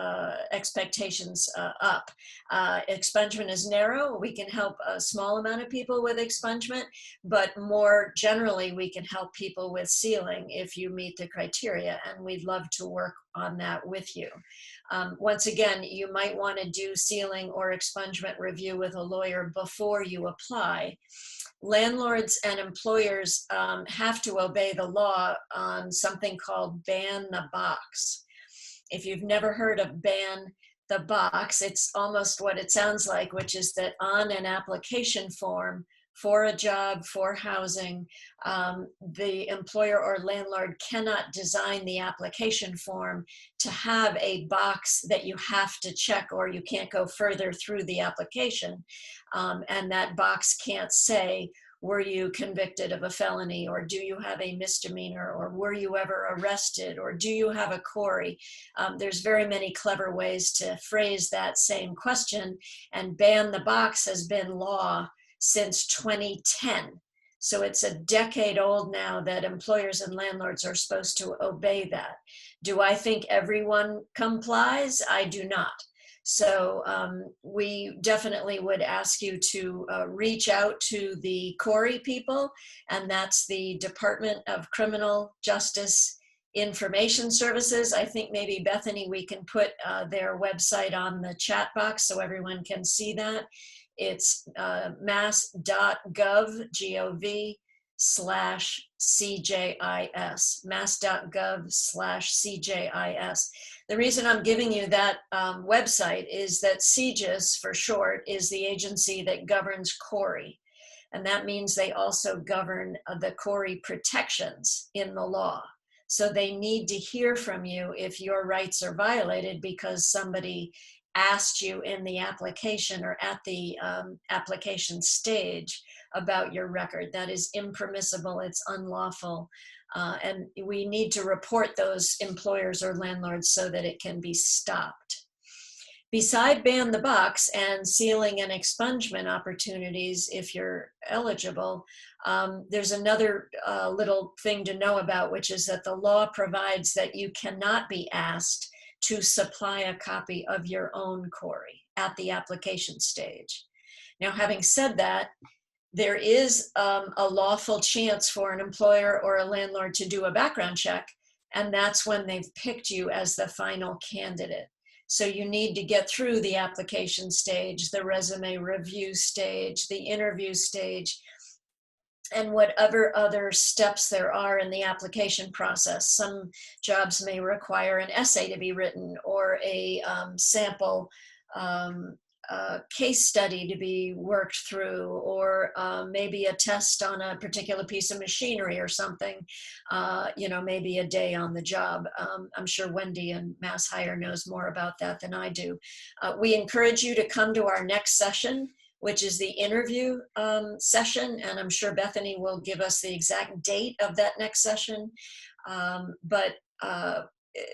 expectations up. Expungement is narrow. We can help a small amount of people with expungement, but more generally, we can help people with sealing if you meet the criteria, and we'd love to work on that with you. Once again, you might want to do sealing or expungement review with a lawyer before you apply. Landlords and employers have to obey the law on something called ban the box. If you've never heard of ban the box, it's almost what it sounds like, which is that on an application form for a job, for housing, the employer or landlord cannot design the application form to have a box that you have to check, or you can't go further through the application. And that box can't say, were you convicted of a felony, or do you have a misdemeanor, or were you ever arrested, or do you have a CORI? There's very many clever ways to phrase that same question, and ban the box has been law since 2010. So it's a decade old now that employers and landlords are supposed to obey that. Do I think everyone complies? I do not. So we definitely would ask you to reach out to the CORI people, and that's the Department of Criminal Justice Information Services. I think maybe, Bethany, we can put their website on the chat box so everyone can see that. It's mass.gov/CJIS, mass.gov/CJIS. The reason I'm giving you that website is that CJIS, for short, is the agency that governs CORI. And that means they also govern the CORI protections in the law. So they need to hear from you if your rights are violated because somebody asked you in the application or at the application stage about your record. That is impermissible, it's unlawful. And we need to report those employers or landlords so that it can be stopped. Beside ban the box and sealing and expungement opportunities, if you're eligible, there's another little thing to know about, which is that the law provides that you cannot be asked to supply a copy of your own CORI at the application stage. Now, having said that, there is a lawful chance for an employer or a landlord to do a background check, and that's when they've picked you as the final candidate. So you need to get through the application stage, the resume review stage, the interview stage, and whatever other steps there are in the application process. Some jobs may require an essay to be written, or a sample case study to be worked through, or maybe a test on a particular piece of machinery or something, maybe a day on the job. I'm sure Wendy and MassHire knows more about that than I do. We encourage you to come to our next session, which is the interview session, and I'm sure Bethany will give us the exact date of that next session. But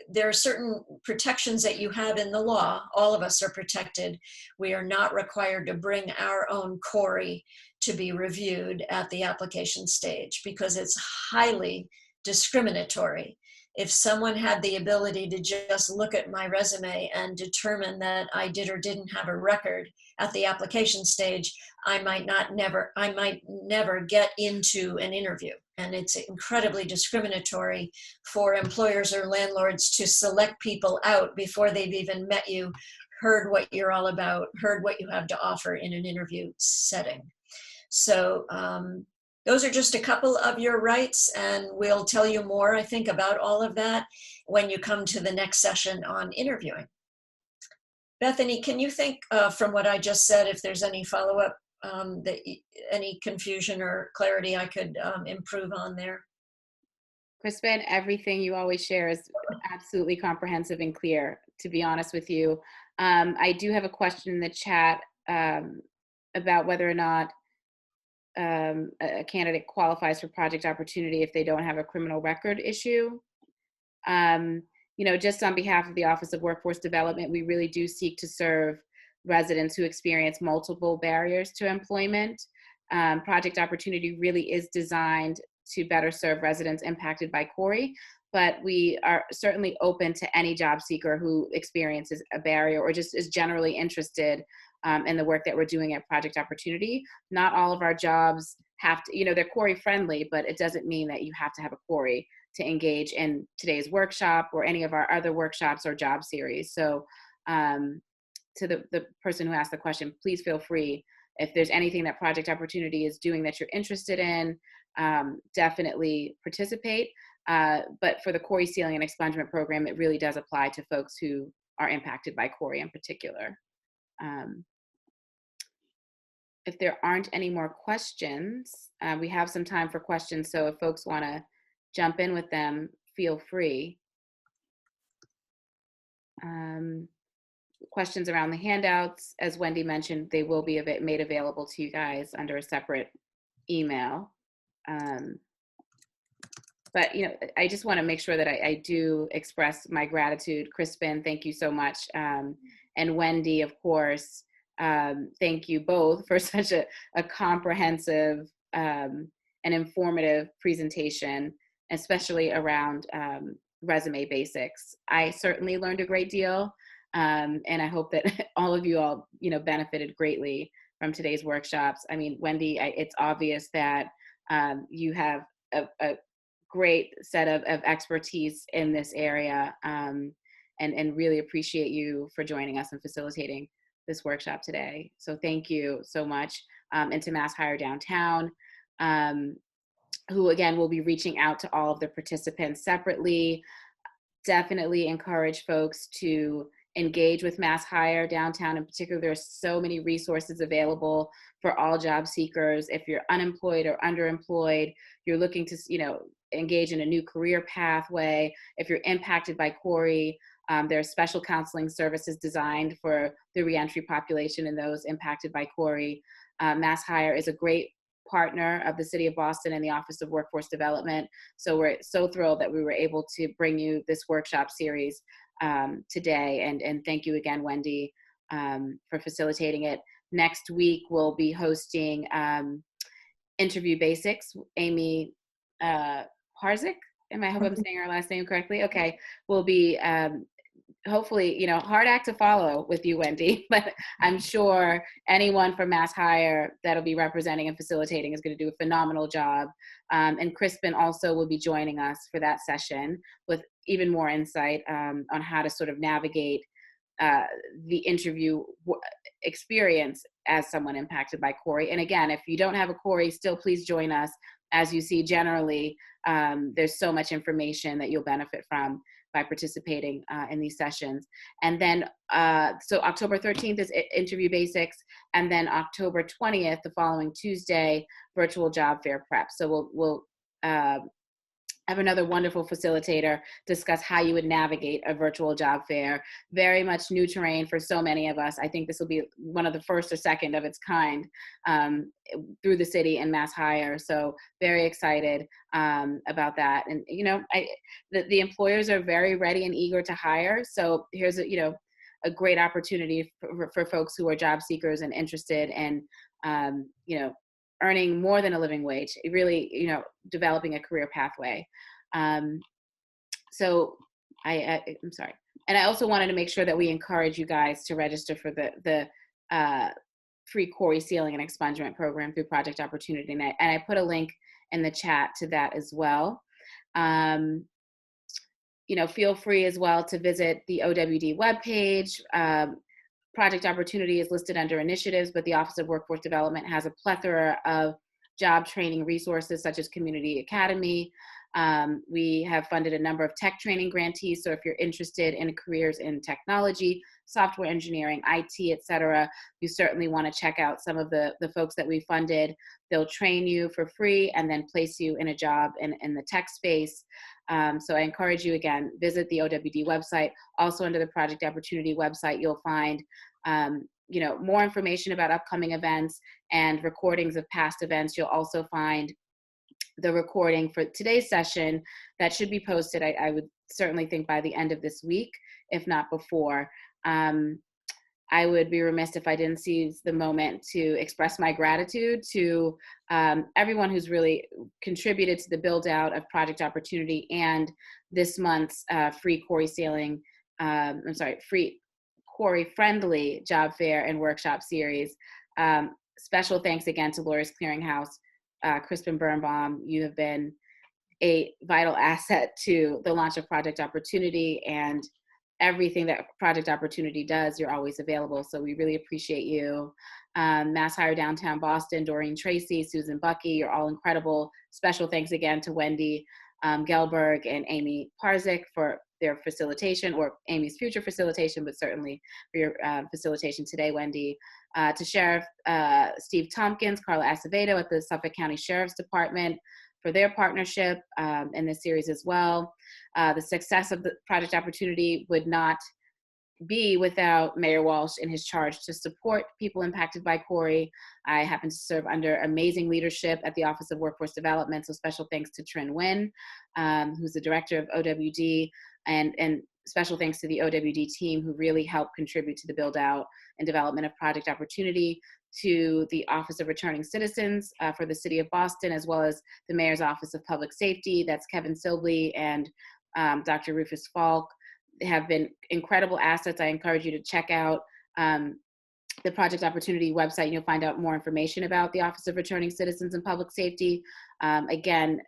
there are certain protections that you have in the law. All of us are protected. We are not required to bring our own CORI to be reviewed at the application stage because it's highly discriminatory. If someone had the ability to just look at my resume and determine that I did or didn't have a record at the application stage, I might never get into an interview. And it's incredibly discriminatory for employers or landlords to select people out before they've even met you, heard what you're all about, heard what you have to offer in an interview setting. So those are just a couple of your rights, and we'll tell you more, I think, about all of that when you come to the next session on interviewing. Bethany, can you think from what I just said, if there's any follow-up, any confusion or clarity I could improve on there? Crispin, everything you always share is absolutely comprehensive and clear, to be honest with you. I do have a question in the chat about whether or not a candidate qualifies for project opportunity if they don't have a criminal record issue. Just on behalf of the Office of Workforce Development, we really do seek to serve residents who experience multiple barriers to employment. Project Opportunity really is designed to better serve residents impacted by CORI, but we are certainly open to any job seeker who experiences a barrier or just is generally interested in the work that we're doing at Project Opportunity. Not all of our jobs have to, they're CORI-friendly, but it doesn't mean that you have to have a CORI to engage in today's workshop or any of our other workshops or job series. So to the person who asked the question, please feel free. If there's anything that Project Opportunity is doing that you're interested in, definitely participate. But for the CORI Sealing and Expungement Program, it really does apply to folks who are impacted by CORI in particular. If there aren't any more questions, we have some time for questions. So if folks want to jump in with them, feel free. Questions around the handouts, as Wendy mentioned, they will be made available to you guys under a separate email. But I just want to make sure that I do express my gratitude. Crispin, thank you so much. And Wendy, of course, thank you both for such a comprehensive and informative presentation, especially around resume basics. I certainly learned a great deal, and I hope that all of you all, benefited greatly from today's workshops. I mean, Wendy, it's obvious that you have a great set of expertise in this area, and really appreciate you for joining us and facilitating this workshop today. So thank you so much. And to MassHire Downtown, who again will be reaching out to all of the participants separately. Definitely encourage folks to engage with MassHire Downtown. In particular, there's so many resources available for all job seekers. If you're unemployed or underemployed, you're looking to engage in a new career pathway. If you're impacted by CORI, there are special counseling services designed for the reentry population and those impacted by CORI. MassHire is a great partner of the City of Boston and the Office of Workforce Development. So we're so thrilled that we were able to bring you this workshop series today. And thank you again, Wendy, for facilitating it. Next week, we'll be hosting Interview Basics. Amy Parzik, I hope I'm saying her last name correctly. Okay, we'll be hopefully, hard act to follow with you, Wendy, but I'm sure anyone from MassHire that'll be representing and facilitating is going to do a phenomenal job. And Crispin also will be joining us for that session with even more insight on how to sort of navigate the interview experience as someone impacted by CORI. And again, if you don't have a CORI, still please join us. As you see, generally, there's so much information that you'll benefit from by participating in these sessions. And then, so October 13th is Interview Basics, and then October 20th, the following Tuesday, Virtual Job Fair Prep. So we'll have another wonderful facilitator discuss how you would navigate a virtual job fair. Very much new terrain for so many of us. I think this will be one of the first or second of its kind through the city and MassHire. So very excited about that. And the employers are very ready and eager to hire. So here's a great opportunity for folks who are job seekers and interested in earning more than a living wage, really, developing a career pathway. So I'm sorry. And I also wanted to make sure that we encourage you guys to register for the free CORI Sealing and Expungement Program through Project Opportunity. And I put a link in the chat to that as well. Feel free as well to visit the OWD webpage. Project Opportunity is listed under initiatives, but the Office of Workforce Development has a plethora of job training resources such as Community Academy. We have funded a number of tech training grantees. So if you're interested in careers in technology, software engineering, IT, et cetera, you certainly want to check out some of the folks that we funded. They'll train you for free and then place you in a job in the tech space. So I encourage you, again, visit the OWD website. Also under the Project Opportunity website, you'll find more information about upcoming events and recordings of past events. You'll also find the recording for today's session that should be posted, I would certainly think, by the end of this week, if not before. I would be remiss if I didn't seize the moment to express my gratitude to everyone who's really contributed to the build out of Project Opportunity and this month's free free CORI-Friendly job fair and workshop series. Special thanks again to Lawyers Clearinghouse, Crispin Birnbaum. You have been a vital asset to the launch of Project Opportunity, and everything that Project Opportunity does, you're always available. So we really appreciate you. MassHire Downtown Boston, Doreen Tracy, Susan Bucky, you're all incredible. Special thanks again to Wendy Gelberg and Amy Parzik for their facilitation, or Amy's future facilitation, but certainly for your facilitation today, Wendy. To Sheriff Steve Tompkins, Carla Acevedo at the Suffolk County Sheriff's Department for their partnership in this series as well. The success of the Project Opportunity would not be without Mayor Walsh in his charge to support people impacted by CORI. I happen to serve under amazing leadership at the Office of Workforce Development, so special thanks to Trin Nguyen, who's the director of OWD, and special thanks to the OWD team who really helped contribute to the build out and development of Project Opportunity, to the Office of Returning Citizens for the City of Boston, as well as the Mayor's Office of Public Safety. That's Kevin Sibley and Dr. Rufus Falk. They have been incredible assets. I encourage you to check out the Project Opportunity website. You'll find out more information about the Office of Returning Citizens and Public Safety. Again,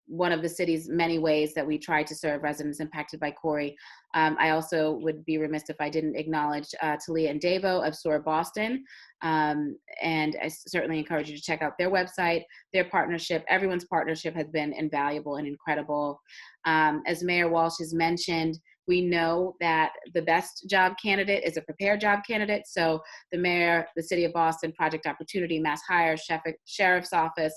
one of the city's many ways that we try to serve residents impacted by CORI. I also would be remiss if I didn't acknowledge Talia and Davo of SOAR Boston. And I certainly encourage you to check out their website, their partnership. Everyone's partnership has been invaluable and incredible. As Mayor Walsh has mentioned, we know that the best job candidate is a prepared job candidate. So the mayor, the City of Boston, Project Opportunity, MassHire, Sheriff's Office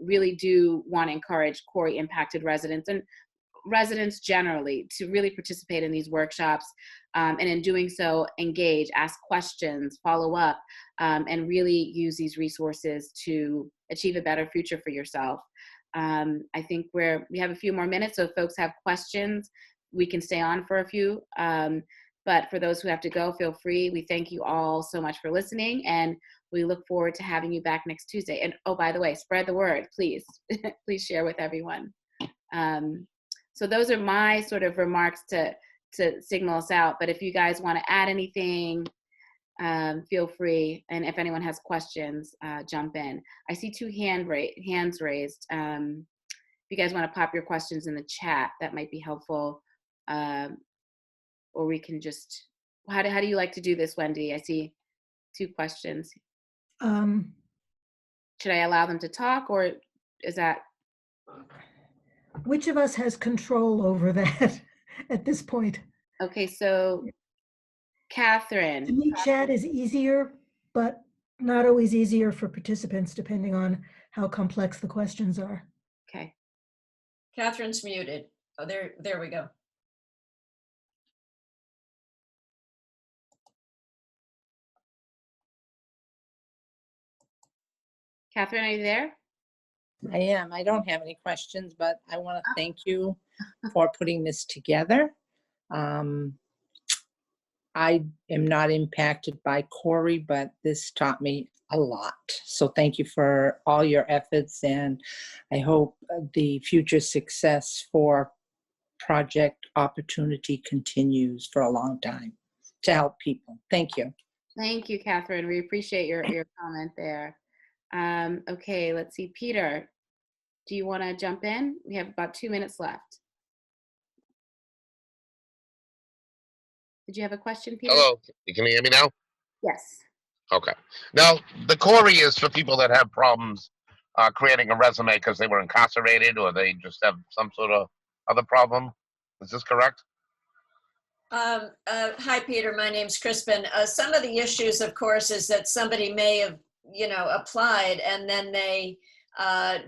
really do want to encourage CORI impacted residents and residents generally to really participate in these workshops, and in doing so, engage, ask questions, follow up, and really use these resources to achieve a better future for yourself. I think we have a few more minutes, so if folks have questions, we can stay on for a few, but for those who have to go, feel free. We thank you all so much for listening, and we look forward to having you back next Tuesday. And oh, by the way, spread the word, please. Please share with everyone. So those are my sort of remarks to signal us out, but if you guys want to add anything, feel free. And if anyone has questions, jump in. I see two hands raised. If you guys want to pop your questions in the chat, that might be helpful. Or we can just, how do you like to do this, Wendy? I see two questions. Should I allow them to talk, or is that? Which of us has control over that at this point? Okay, so Catherine. To me, chat is easier, but not always easier for participants, depending on how complex the questions are. Okay. Catherine's muted. Oh, there we go. Catherine, are you there? I am. I don't have any questions, but I want to thank you for putting this together. I am not impacted by CORI, but this taught me a lot. So thank you for all your efforts, and I hope the future success for Project Opportunity continues for a long time to help people. Thank you. Thank you, Catherine. We appreciate your comment there. Okay, let's see. Peter, do you want to jump in? We have about 2 minutes left. Did you have a question, Peter? Hello, can you hear me now? Yes. Okay. Now, the CORI is for people that have problems creating a resume because they were incarcerated or they just have some sort of other problem. Is this correct? Hi, Peter. My name's Crispin. Some of the issues, of course, is that somebody may have, applied and then they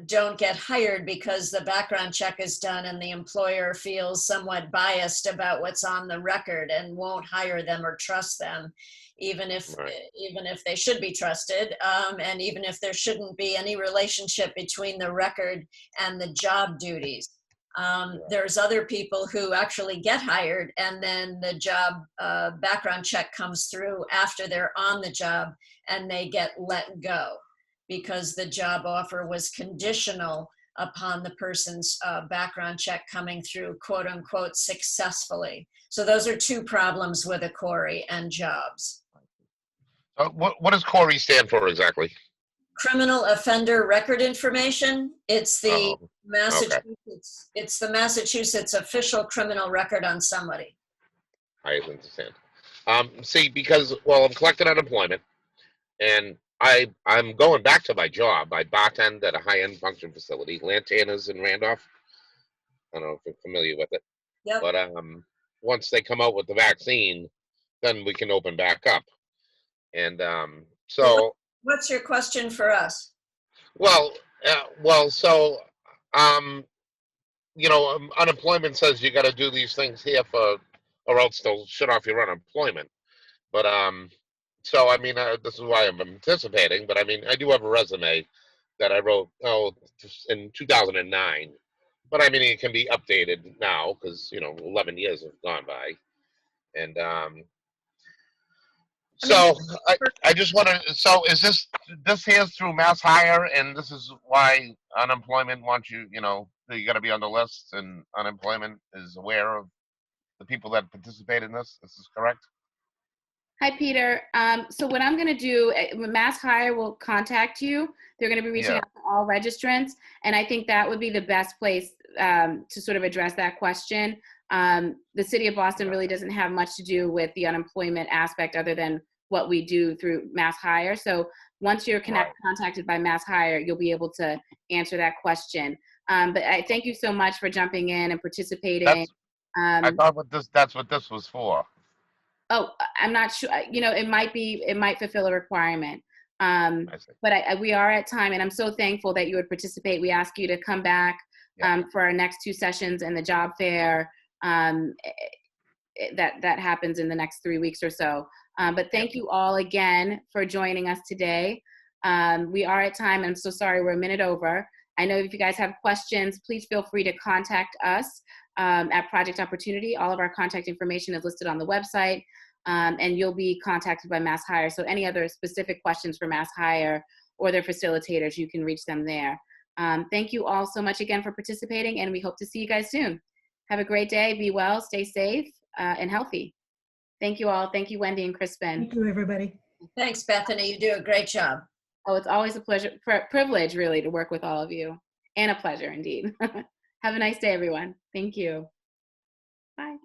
don't get hired because the background check is done and the employer feels somewhat biased about what's on the record and won't hire them or trust them, even if they should be trusted, and even if there shouldn't be any relationship between the record and the job duties. There's other people who actually get hired and then the job background check comes through after they're on the job and they get let go because the job offer was conditional upon the person's background check coming through, quote unquote, successfully. So those are two problems with a CORI and jobs. What does CORI stand for exactly? Criminal Offender Record Information. It's the Oh, Massachusetts. Okay. It's the Massachusetts official criminal record on somebody. I understand. See, because well, I'm collecting unemployment, and I'm going back to my job. I bartend at a high-end function facility, Lantana's in Randolph. I don't know if you're familiar with it. Yep. But once they come out with the vaccine, then we can open back up. And so. What's your question for us? Well, so, unemployment says you got to do these things here or else they'll shut off your unemployment. But so I mean, this is why I'm anticipating. But I mean, I do have a resume that I wrote in 2009. But I mean, it can be updated now because 11 years have gone by, and so I just want to. So is this here through MassHire, and this is why unemployment wants you? You got to be on the list, and unemployment is aware of the people that participate in this. This is correct. Hi, Peter. So what I'm going to do, MassHire will contact you. They're going to be reaching out to all registrants, and I think that would be the best place to sort of address that question. The city of Boston really doesn't have much to do with the unemployment aspect other than what we do through MassHire. So once you're contacted by MassHire, you'll be able to answer that question. But I thank you so much for jumping in and participating. I thought that's what this was for. Oh, I'm not sure. It might fulfill a requirement. But we are at time, and I'm so thankful that you would participate. We ask you to come back for our next 2 sessions and the job fair that happens in the next 3 weeks or so. But thank you all again for joining us today. We are at time, and I'm so sorry we're a minute over. I know if you guys have questions, please feel free to contact us at Project Opportunity. All of our contact information is listed on the website, and you'll be contacted by MassHire. So any other specific questions for MassHire or their facilitators, you can reach them there. Thank you all so much again for participating, and we hope to see you guys soon. Have a great day. Be well, stay safe, and healthy. Thank you all. Thank you, Wendy and Crispin. Thank you, everybody. Thanks, Bethany. You do a great job. Oh, it's always a privilege, really, to work with all of you, and a pleasure indeed. Have a nice day, everyone. Thank you. Bye.